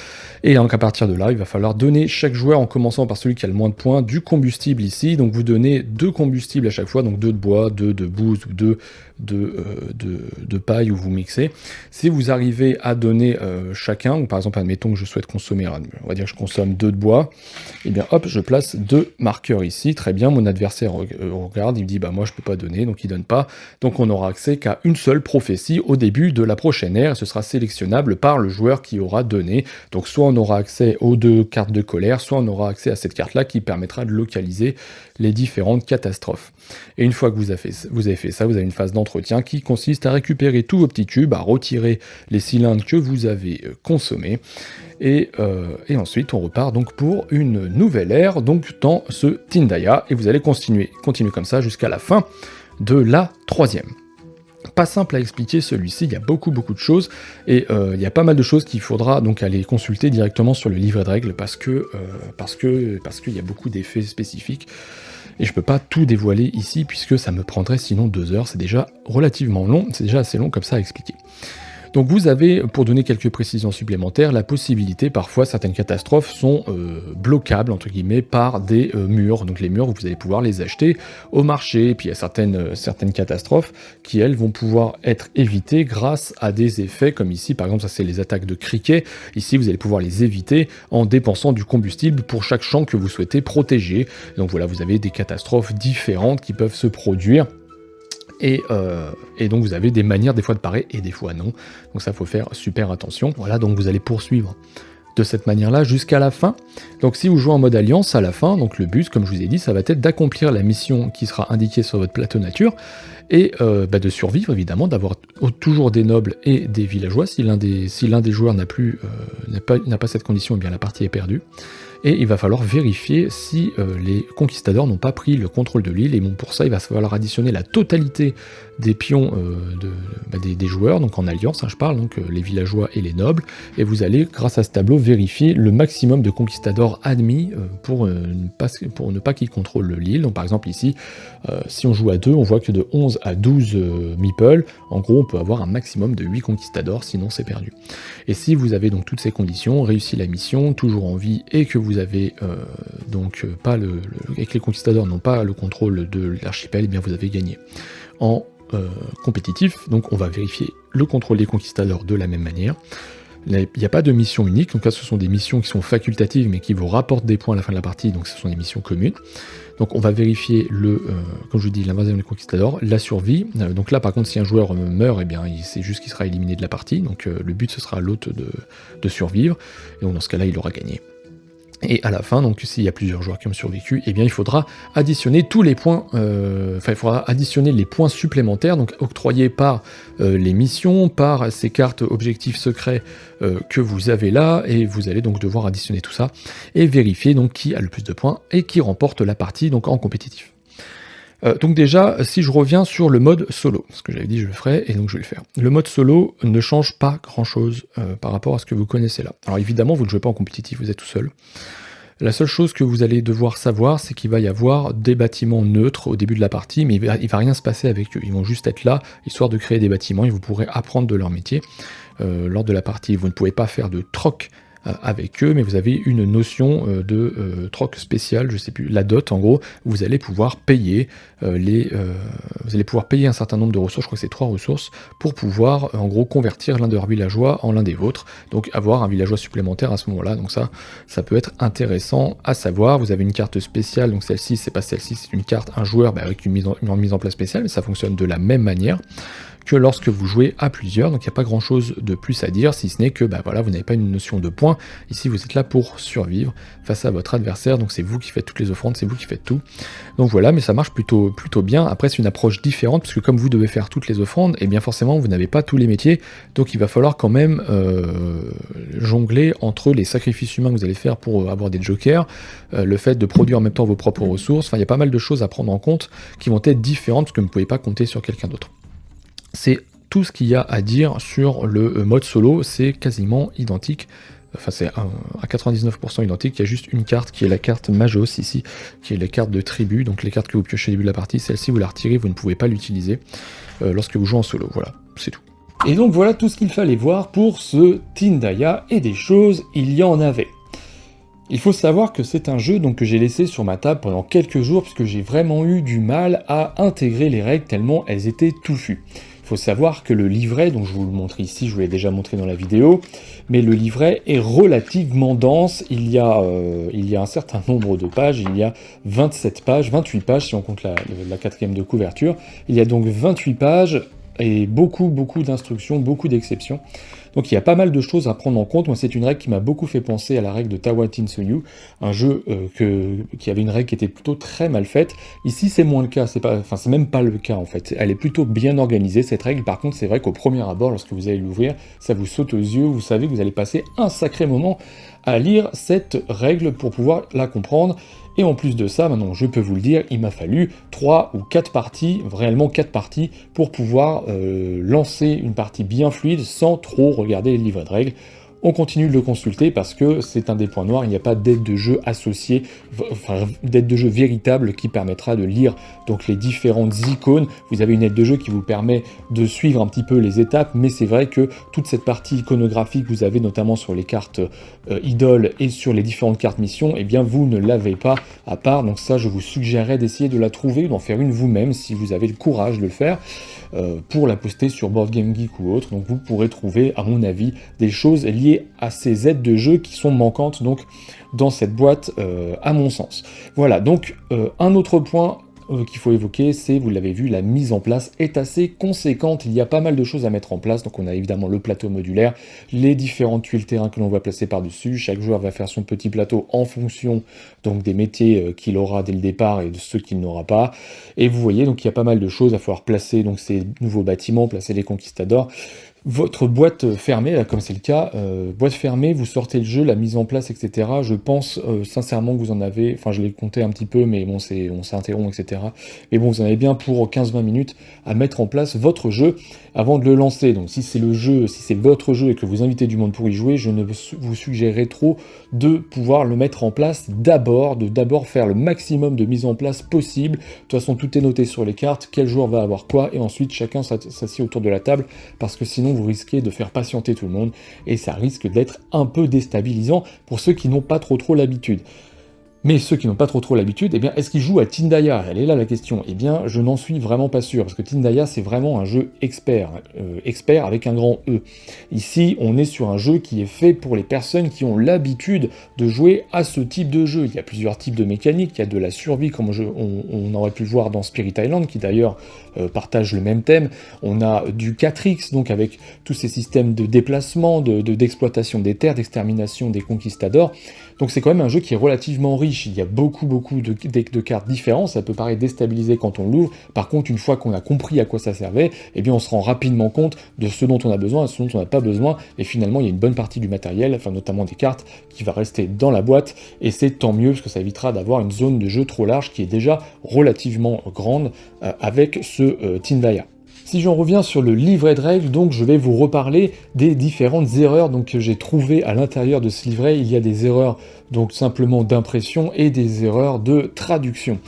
Et donc, à partir de là, il va falloir donner chaque joueur, en commençant par celui qui a le moins de points, du combustible ici. Donc, vous donnez 2 combustibles à chaque fois, donc 2 de bois, 2 de bouse ou 2 de paille où vous mixez. Si vous arrivez à donner chacun, ou par exemple, admettons que je souhaite consommer, on va dire que je consomme 2 de bois, et bien hop, je place 2 marqueurs ici. Très bien, mon adversaire regarde, il me dit, bah moi je peux pas donner, donc il donne pas. Donc on n'aura accès qu'à une seule prophétie au début de la prochaine ère, et ce sera sélectionnable par le joueur qui aura donné. Donc soit on aura accès aux 2 cartes de colère, soit on aura accès à cette carte-là qui permettra de localiser les différentes catastrophes. Et une fois que vous avez fait ça, vous avez une phase d'entretien qui consiste à récupérer tous vos petits cubes, à retirer les cylindres que vous avez consommés, et ensuite on repart donc pour une nouvelle ère donc dans ce Tindaya, et vous allez continuer comme ça jusqu'à la fin de la 3e. Pas simple à expliquer celui-ci, il y a beaucoup de choses, et il y a pas mal de choses qu'il faudra donc aller consulter directement sur le livret de règles, parce qu'il y a beaucoup d'effets spécifiques, et je peux pas tout dévoiler ici, puisque ça me prendrait sinon 2 heures, c'est déjà relativement long, c'est déjà assez long comme ça à expliquer. Donc vous avez, pour donner quelques précisions supplémentaires, la possibilité, parfois certaines catastrophes sont bloquables, entre guillemets, par des murs. Donc les murs, vous allez pouvoir les acheter au marché, et puis il y a certaines catastrophes qui, elles, vont pouvoir être évitées grâce à des effets, comme ici, par exemple, ça c'est les attaques de criquets. Ici, vous allez pouvoir les éviter en dépensant du combustible pour chaque champ que vous souhaitez protéger. Donc voilà, vous avez des catastrophes différentes qui peuvent se produire. Et donc vous avez des manières des fois de parer et des fois non. Donc ça, faut faire super attention. Voilà, donc vous allez poursuivre de cette manière-là jusqu'à la fin. Donc si vous jouez en mode alliance, à la fin, donc le but, comme je vous ai dit, ça va être d'accomplir la mission qui sera indiquée sur votre plateau nature, et de survivre évidemment, d'avoir toujours des nobles et des villageois. Si l'un des joueurs n'a pas cette condition, eh bien la partie est perdue. Et il va falloir vérifier si les conquistadors n'ont pas pris le contrôle de l'île, et bon, pour ça il va falloir additionner la totalité des pions des joueurs, donc en alliance, je parle, donc les villageois et les nobles, et vous allez, grâce à ce tableau, vérifier le maximum de conquistadors admis pour ne pas qu'ils contrôlent l'île. Donc par exemple ici, si on joue à 2, on voit que de 11 à 12 meeples, en gros on peut avoir un maximum de 8 conquistadors, sinon c'est perdu. Et si vous avez donc toutes ces conditions, réussi la mission, toujours en vie, et que vous avez et que les conquistadors n'ont pas le contrôle de l'archipel, et bien vous avez gagné. En compétitif, donc on va vérifier le contrôle des conquistadors de la même manière. Il n'y a pas de mission unique, donc là ce sont des missions qui sont facultatives mais qui vous rapportent des points à la fin de la partie, donc ce sont des missions communes. Donc on va vérifier comme je vous dis, l'invasion des conquistadors, la survie. Donc là par contre si un joueur meurt, eh bien c'est juste qu'il sera éliminé de la partie, donc le but ce sera à l'hôte de survivre, et donc dans ce cas-là il aura gagné. Et à la fin, donc s'il y a plusieurs joueurs qui ont survécu, eh bien il faudra additionner tous les points, il faudra additionner les points supplémentaires, donc octroyés par les missions, par ces cartes objectifs secrets que vous avez là, et vous allez donc devoir additionner tout ça, et vérifier donc qui a le plus de points, et qui remporte la partie donc en compétitif. Donc déjà, si je reviens sur le mode solo, parce que j'avais dit je le ferais, et donc je vais le faire. Le mode solo ne change pas grand-chose par rapport à ce que vous connaissez là. Alors évidemment, vous ne jouez pas en compétitif, vous êtes tout seul. La seule chose que vous allez devoir savoir, c'est qu'il va y avoir des bâtiments neutres au début de la partie, mais il va rien se passer avec eux. Ils vont juste être là, histoire de créer des bâtiments, et vous pourrez apprendre de leur métier lors de la partie. Vous ne pouvez pas faire de troc avec eux, mais vous avez une notion de troc spécial, je sais plus, la dot en gros. Vous allez pouvoir payer un certain nombre de ressources, je crois que c'est 3 ressources, pour pouvoir en gros convertir l'un de leurs villageois en l'un des vôtres, donc avoir un villageois supplémentaire à ce moment-là. Donc ça peut être intéressant à savoir. Vous avez une carte spéciale, donc celle-ci c'est pas celle-ci, c'est une carte un joueur avec une mise en place spéciale, mais ça fonctionne de la même manière que lorsque vous jouez à plusieurs, donc il n'y a pas grand chose de plus à dire, si ce n'est que voilà, vous n'avez pas une notion de points, ici vous êtes là pour survivre face à votre adversaire, donc c'est vous qui faites toutes les offrandes, c'est vous qui faites tout, donc voilà, mais ça marche plutôt bien. Après c'est une approche différente, parce que comme vous devez faire toutes les offrandes, et bien forcément vous n'avez pas tous les métiers, donc il va falloir quand même jongler entre les sacrifices humains que vous allez faire pour avoir des jokers, le fait de produire en même temps vos propres ressources, enfin il y a pas mal de choses à prendre en compte qui vont être différentes, parce que vous ne pouvez pas compter sur quelqu'un d'autre. C'est tout ce qu'il y a à dire sur le mode solo, c'est quasiment identique, enfin c'est à 99% identique, il y a juste une carte qui est la carte Majos ici, qui est la carte de tribu, donc les cartes que vous piochez au début de la partie, celle-ci vous la retirez, vous ne pouvez pas l'utiliser lorsque vous jouez en solo, voilà, c'est tout. Et donc voilà tout ce qu'il fallait voir pour ce Tindaya, et des choses, il y en avait. Il faut savoir que c'est un jeu donc, que j'ai laissé sur ma table pendant quelques jours, puisque j'ai vraiment eu du mal à intégrer les règles tellement elles étaient touffues. Il faut savoir que le livret, dont je vous le montre ici, je vous l'ai déjà montré dans la vidéo, mais le livret est relativement dense, il y a un certain nombre de pages, il y a 27 pages, 28 pages si on compte la quatrième de couverture, il y a donc 28 pages, et beaucoup d'instructions, beaucoup d'exceptions. Donc il y a pas mal de choses à prendre en compte. Moi c'est une règle qui m'a beaucoup fait penser à la règle de Tawatin-Soyu, un jeu qui avait une règle qui était plutôt très mal faite. Ici c'est moins le cas, c'est même pas le cas en fait. Elle est plutôt bien organisée cette règle. Par contre c'est vrai qu'au premier abord, lorsque vous allez l'ouvrir, ça vous saute aux yeux, vous savez que vous allez passer un sacré moment à lire cette règle pour pouvoir la comprendre. Et en plus de ça, maintenant je peux vous le dire, il m'a fallu 3 ou 4 parties, réellement 4 parties, pour pouvoir lancer une partie bien fluide sans trop regarder les livrets de règles. On continue de le consulter parce que c'est un des points noirs, il n'y a pas d'aide de jeu associée, enfin d'aide de jeu véritable qui permettra de lire donc les différentes icônes. Vous avez une aide de jeu qui vous permet de suivre un petit peu les étapes, mais c'est vrai que toute cette partie iconographique que vous avez notamment sur les cartes idoles et sur les différentes cartes missions, eh bien vous ne l'avez pas à part, donc ça je vous suggérerais d'essayer de la trouver ou d'en faire une vous-même si vous avez le courage de le faire. Pour la poster sur Board Game Geek ou autre, donc vous pourrez trouver à mon avis des choses liées à ces aides de jeu qui sont manquantes donc dans cette boîte à mon sens. Voilà, donc un autre point qu'il faut évoquer, c'est, vous l'avez vu, la mise en place est assez conséquente. Il y a pas mal de choses à mettre en place. Donc on a évidemment le plateau modulaire, les différentes tuiles terrain que l'on va placer par-dessus. Chaque joueur va faire son petit plateau en fonction donc des métiers qu'il aura dès le départ et de ceux qu'il n'aura pas. Et vous voyez, donc il y a pas mal de choses à falloir placer, donc ces nouveaux bâtiments, placer les conquistadors. Votre boîte fermée, là, comme c'est le cas, boîte fermée, vous sortez le jeu, la mise en place, etc. Je pense sincèrement que vous en avez, enfin je l'ai compté un petit peu, mais bon, on s'interrompt, etc. Mais bon, vous en avez bien pour 15-20 minutes à mettre en place votre jeu avant de le lancer. Donc si c'est le jeu, si c'est votre jeu et que vous invitez du monde pour y jouer, je ne vous suggérerai trop de pouvoir le mettre en place d'abord, de d'abord faire le maximum de mise en place possible. De toute façon, tout est noté sur les cartes, quel joueur va avoir quoi, et ensuite chacun s'assied autour de la table, parce que sinon vous risquez de faire patienter tout le monde, et ça risque d'être un peu déstabilisant pour ceux qui n'ont pas trop l'habitude. Mais ceux qui n'ont pas trop l'habitude, eh bien, est-ce qu'ils jouent à Tindaya? Elle est là la question. Eh bien, je n'en suis vraiment pas sûr, parce que Tindaya, c'est vraiment un jeu expert, expert avec un grand E. Ici, on est sur un jeu qui est fait pour les personnes qui ont l'habitude de jouer à ce type de jeu. Il y a plusieurs types de mécaniques, il y a de la survie, comme on aurait pu le voir dans Spirit Island, qui d'ailleurs partage le même thème. On a du 4X, donc avec tous ces systèmes de déplacement, d'exploitation des terres, d'extermination des conquistadors. Donc c'est quand même un jeu qui est relativement riche, il y a beaucoup de cartes différentes, ça peut paraître déstabilisé quand on l'ouvre, par contre une fois qu'on a compris à quoi ça servait, eh bien on se rend rapidement compte de ce dont on a besoin et ce dont on n'a pas besoin, et finalement il y a une bonne partie du matériel, enfin notamment des cartes, qui va rester dans la boîte, et c'est tant mieux parce que ça évitera d'avoir une zone de jeu trop large qui est déjà relativement grande avec ce Tindaya. Si j'en reviens sur le livret de règles, donc je vais vous reparler des différentes erreurs donc, que j'ai trouvées à l'intérieur de ce livret. Il y a des erreurs donc simplement d'impression et des erreurs de traduction.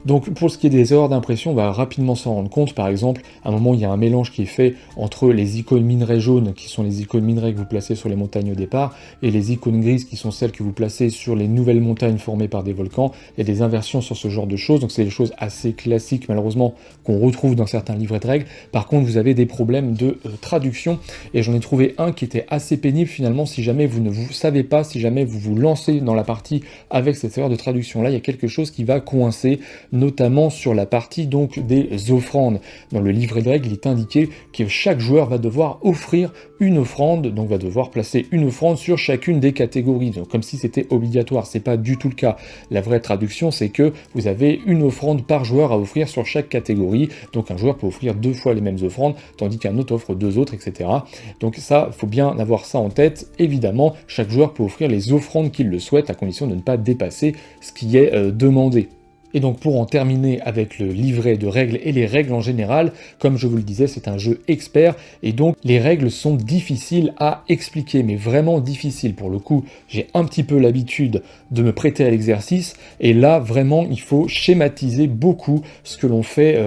Donc pour ce qui est des erreurs d'impression, on va rapidement s'en rendre compte. Par exemple, à un moment, il y a un mélange qui est fait entre les icônes minerais jaunes, qui sont les icônes minerais que vous placez sur les montagnes au départ, et les icônes grises, qui sont celles que vous placez sur les nouvelles montagnes formées par des volcans. Il y a des inversions sur ce genre de choses, donc c'est des choses assez classiques, malheureusement, qu'on retrouve dans certains livrets de règles. Par contre, vous avez des problèmes de traduction, et j'en ai trouvé un qui était assez pénible, finalement, si jamais vous ne vous savez pas, si jamais vous vous lancez dans la partie avec cette erreur de traduction-là, il y a quelque chose qui va coincer, notamment sur la partie donc des offrandes. Dans le livret de règles, il est indiqué que chaque joueur va devoir offrir une offrande, donc va devoir placer une offrande sur chacune des catégories, donc comme si c'était obligatoire. C'est pas du tout le cas. La vraie traduction, c'est que vous avez une offrande par joueur à offrir sur chaque catégorie, donc un joueur peut offrir 2 fois les mêmes offrandes, tandis qu'un autre offre 2 autres, etc. Donc ça, il faut bien avoir ça en tête. Évidemment, chaque joueur peut offrir les offrandes qu'il le souhaite, à condition de ne pas dépasser ce qui est demandé. Et donc pour en terminer avec le livret de règles et les règles en général, comme je vous le disais, c'est un jeu expert, et donc les règles sont difficiles à expliquer, mais vraiment difficiles. Pour le coup, j'ai un petit peu l'habitude de me prêter à l'exercice, et là, vraiment, il faut schématiser beaucoup ce que l'on fait,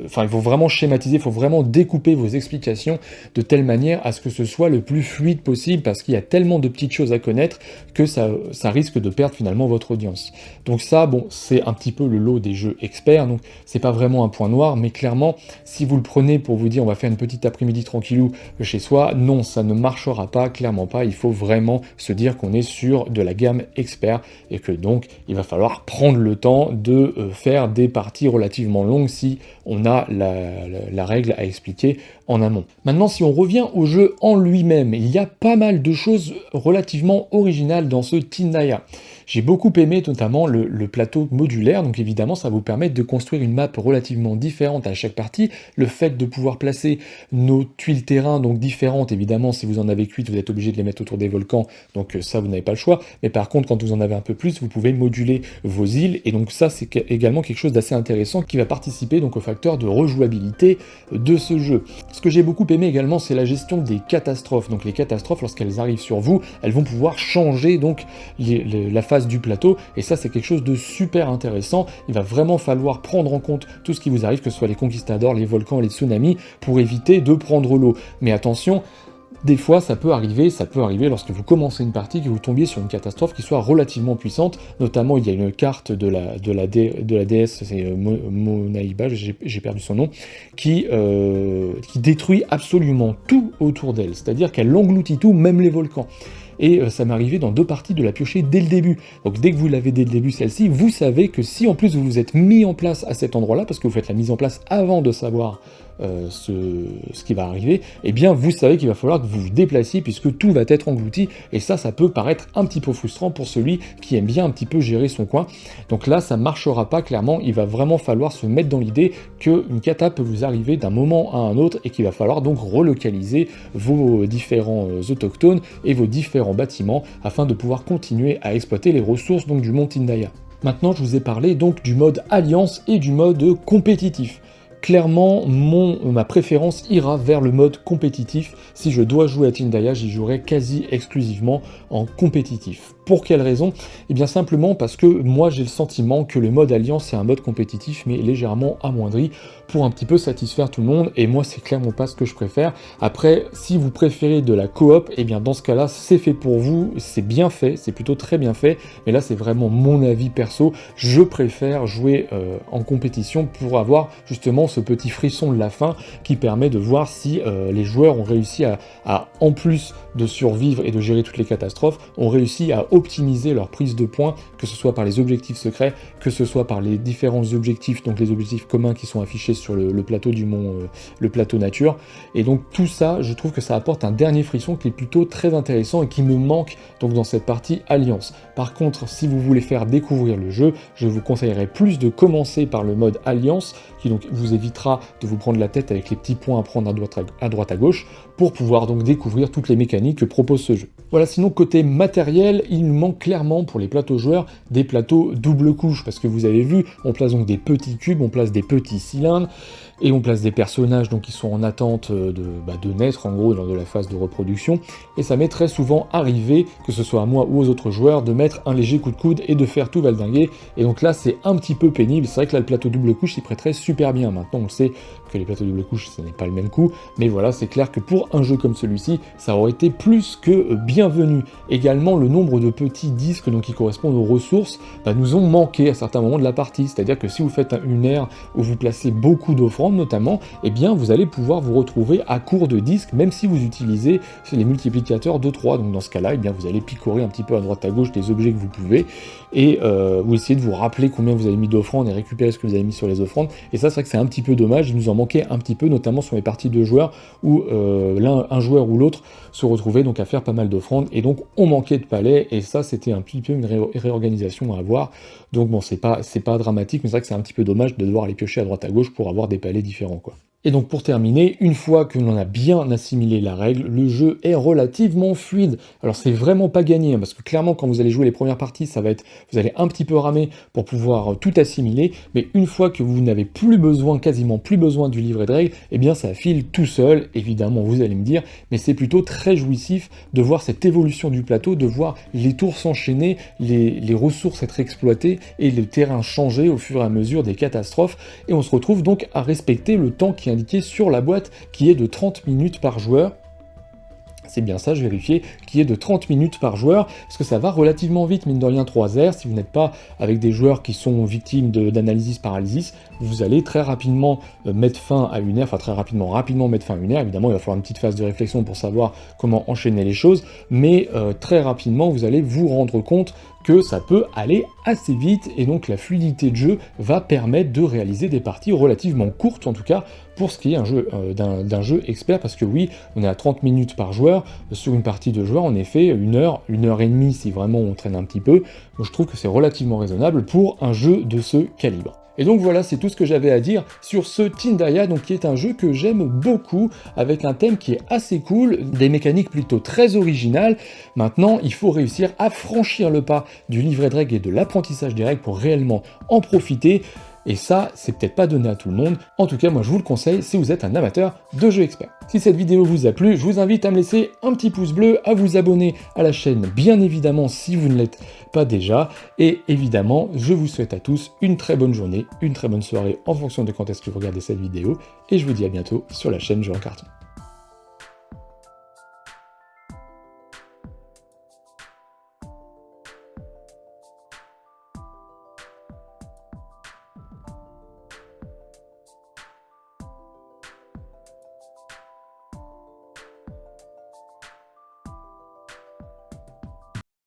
enfin, il faut vraiment schématiser, il faut vraiment découper vos explications de telle manière à ce que ce soit le plus fluide possible, parce qu'il y a tellement de petites choses à connaître que ça risque de perdre finalement votre audience. Donc ça, bon, c'est un petit peu le lot des jeux experts, donc c'est pas vraiment un point noir, mais clairement, si vous le prenez pour vous dire on va faire une petite après-midi tranquillou chez soi, non, ça ne marchera pas, clairement pas. Il faut vraiment se dire qu'on est sur de la gamme expert, et que donc il va falloir prendre le temps de faire des parties relativement longues si on a la règle à expliquer en amont. Maintenant, si on revient au jeu en lui-même, il y a pas mal de choses relativement originales dans ce Tindaya. J'ai beaucoup aimé notamment le plateau modulaire, donc évidemment ça va vous permettre de construire une map relativement différente à chaque partie. Le fait de pouvoir placer nos tuiles terrain donc différentes, évidemment si vous en avez 8, vous êtes obligé de les mettre autour des volcans, donc ça vous n'avez pas le choix. Mais par contre quand vous en avez un peu plus, vous pouvez moduler vos îles, et donc ça c'est également quelque chose d'assez intéressant qui va participer donc au facteur de rejouabilité de ce jeu. Ce que j'ai beaucoup aimé également, c'est la gestion des catastrophes. Donc les catastrophes, lorsqu'elles arrivent sur vous, elles vont pouvoir changer donc la phase du plateau, et ça c'est quelque chose de super intéressant. Il va vraiment falloir prendre en compte tout ce qui vous arrive, que ce soit les conquistadors, les volcans, les tsunamis, pour éviter de prendre l'eau. Mais attention, des fois, ça peut arriver lorsque vous commencez une partie que vous tombiez sur une catastrophe qui soit relativement puissante. Notamment, il y a une carte de la déesse, c'est Monaïba, j'ai perdu son nom, qui détruit absolument tout autour d'elle. C'est-à-dire qu'elle engloutit tout, même les volcans. et ça m'est arrivé dans 2 parties de la piocher dès le début. Donc dès que vous l'avez dès le début celle-ci, vous savez que si en plus vous vous êtes mis en place à cet endroit-là, parce que vous faites la mise en place avant de savoir ce qui va arriver, eh bien vous savez qu'il va falloir que vous vous déplaciez puisque tout va être englouti, et ça peut paraître un petit peu frustrant pour celui qui aime bien un petit peu gérer son coin. Donc là, ça marchera pas clairement, il va vraiment falloir se mettre dans l'idée qu'une cata peut vous arriver d'un moment à un autre et qu'il va falloir donc relocaliser vos différents autochtones et vos différents bâtiments afin de pouvoir continuer à exploiter les ressources donc du mont Tindaya. Maintenant, je vous ai parlé donc du mode alliance et du mode compétitif. Clairement, ma préférence ira vers le mode compétitif. Si je dois jouer à Tindaya, j'y jouerai quasi exclusivement en compétitif. Pour quelle raison? Eh bien simplement parce que moi j'ai le sentiment que le mode alliance est un mode compétitif mais légèrement amoindri pour un petit peu satisfaire tout le monde, et moi c'est clairement pas ce que je préfère. Après, si vous préférez de la coop, eh bien dans ce cas-là c'est fait pour vous, c'est bien fait, c'est plutôt très bien fait, mais là c'est vraiment mon avis perso, je préfère jouer en compétition pour avoir justement ce petit frisson de la fin qui permet de voir si les joueurs ont réussi à, en plus de survivre et de gérer toutes les catastrophes, ont réussi à optimiser leur prise de points, que ce soit par les objectifs secrets, que ce soit par les différents objectifs, donc les objectifs communs qui sont affichés sur le plateau du mont, le plateau nature. Et donc tout ça, je trouve que ça apporte un dernier frisson qui est plutôt très intéressant et qui me manque donc dans cette partie Alliance. Par contre, si vous voulez faire découvrir le jeu, je vous conseillerais plus de commencer par le mode Alliance, qui donc vous évitera de vous prendre la tête avec les petits points à prendre à droite à gauche, pour pouvoir donc découvrir toutes les mécaniques que propose ce jeu. Voilà, sinon côté matériel, il nous manque clairement pour les plateaux joueurs des plateaux double couche, parce que vous avez vu, on place donc des petits cubes, on place des petits cylindres, et on place des personnages donc qui sont en attente de naître en gros dans de la phase de reproduction, et ça m'est très souvent arrivé, que ce soit à moi ou aux autres joueurs, de mettre un léger coup de coude et de faire tout valdinguer, et donc là c'est un petit peu pénible. C'est vrai que là le plateau double couche s'y prêterait super bien. Maintenant on sait que les plateaux double couche ce n'est pas le même coup, mais voilà, c'est clair que pour un jeu comme celui-ci, ça aurait été plus que bienvenu. Également, le nombre de petits disques donc qui correspondent aux ressources nous ont manqué à certains moments de la partie, c'est-à-dire que si vous faites une ère où vous placez beaucoup d'offrandes notamment, eh bien vous allez pouvoir vous retrouver à court de disques, même si vous utilisez les multiplicateurs de 3. Donc dans ce cas-là, eh bien vous allez picorer un petit peu à droite à gauche des objets que vous pouvez, et vous essayez de vous rappeler combien vous avez mis d'offrandes et récupérer ce que vous avez mis sur les offrandes. Et ça, c'est vrai que c'est un petit peu dommage, il nous en manquait un petit peu, notamment sur les parties de joueurs où un joueur ou l'autre se retrouvait donc à faire pas mal d'offrandes, et donc on manquait de palais, et ça c'était un petit peu une réorganisation à avoir. Donc bon, c'est pas dramatique, mais c'est vrai que c'est un petit peu dommage de devoir aller piocher à droite à gauche pour avoir des palais différents, quoi. Et donc pour terminer, une fois que l'on a bien assimilé la règle, le jeu est relativement fluide. Alors c'est vraiment pas gagné, parce que clairement quand vous allez jouer les premières parties, vous allez un petit peu ramer pour pouvoir tout assimiler, mais une fois que vous n'avez quasiment plus besoin du livret de règles, eh bien ça file tout seul. Évidemment vous allez me dire, mais c'est plutôt très jouissif de voir cette évolution du plateau, de voir les tours s'enchaîner, les ressources être exploitées et le terrain changer au fur et à mesure des catastrophes, et on se retrouve donc à respecter le temps qui est indiqué sur la boîte, qui est de 30 minutes par joueur. C'est bien ça, je vérifiais, qui est de 30 minutes par joueur, parce que ça va relativement vite, mine de rien, 3 heures. Si vous n'êtes pas avec des joueurs qui sont victimes d'analysis paralysis, vous allez très rapidement mettre fin à une ère, enfin très rapidement mettre fin à une ère. Évidemment, il va falloir une petite phase de réflexion pour savoir comment enchaîner les choses, mais très rapidement, vous allez vous rendre compte que ça peut aller assez vite, et donc la fluidité de jeu va permettre de réaliser des parties relativement courtes, en tout cas pour ce qui est d'un jeu expert, parce que oui, on est à 30 minutes par joueur, sur une partie de joueur, en effet, 1 heure, 1 heure et demie si vraiment on traîne un petit peu. Donc je trouve que c'est relativement raisonnable pour un jeu de ce calibre. Et donc voilà, c'est tout ce que j'avais à dire sur ce Tindaya, donc qui est un jeu que j'aime beaucoup, avec un thème qui est assez cool, des mécaniques plutôt très originales. Maintenant, il faut réussir à franchir le pas du livret de règles et de l'apprentissage des règles pour réellement en profiter. Et ça, c'est peut-être pas donné à tout le monde. En tout cas, moi je vous le conseille si vous êtes un amateur de jeux experts. Si cette vidéo vous a plu, je vous invite à me laisser un petit pouce bleu, à vous abonner à la chaîne, bien évidemment, si vous ne l'êtes pas déjà. Et évidemment, je vous souhaite à tous une très bonne journée, une très bonne soirée en fonction de quand est-ce que vous regardez cette vidéo. Et je vous dis à bientôt sur la chaîne Jeux en Carton.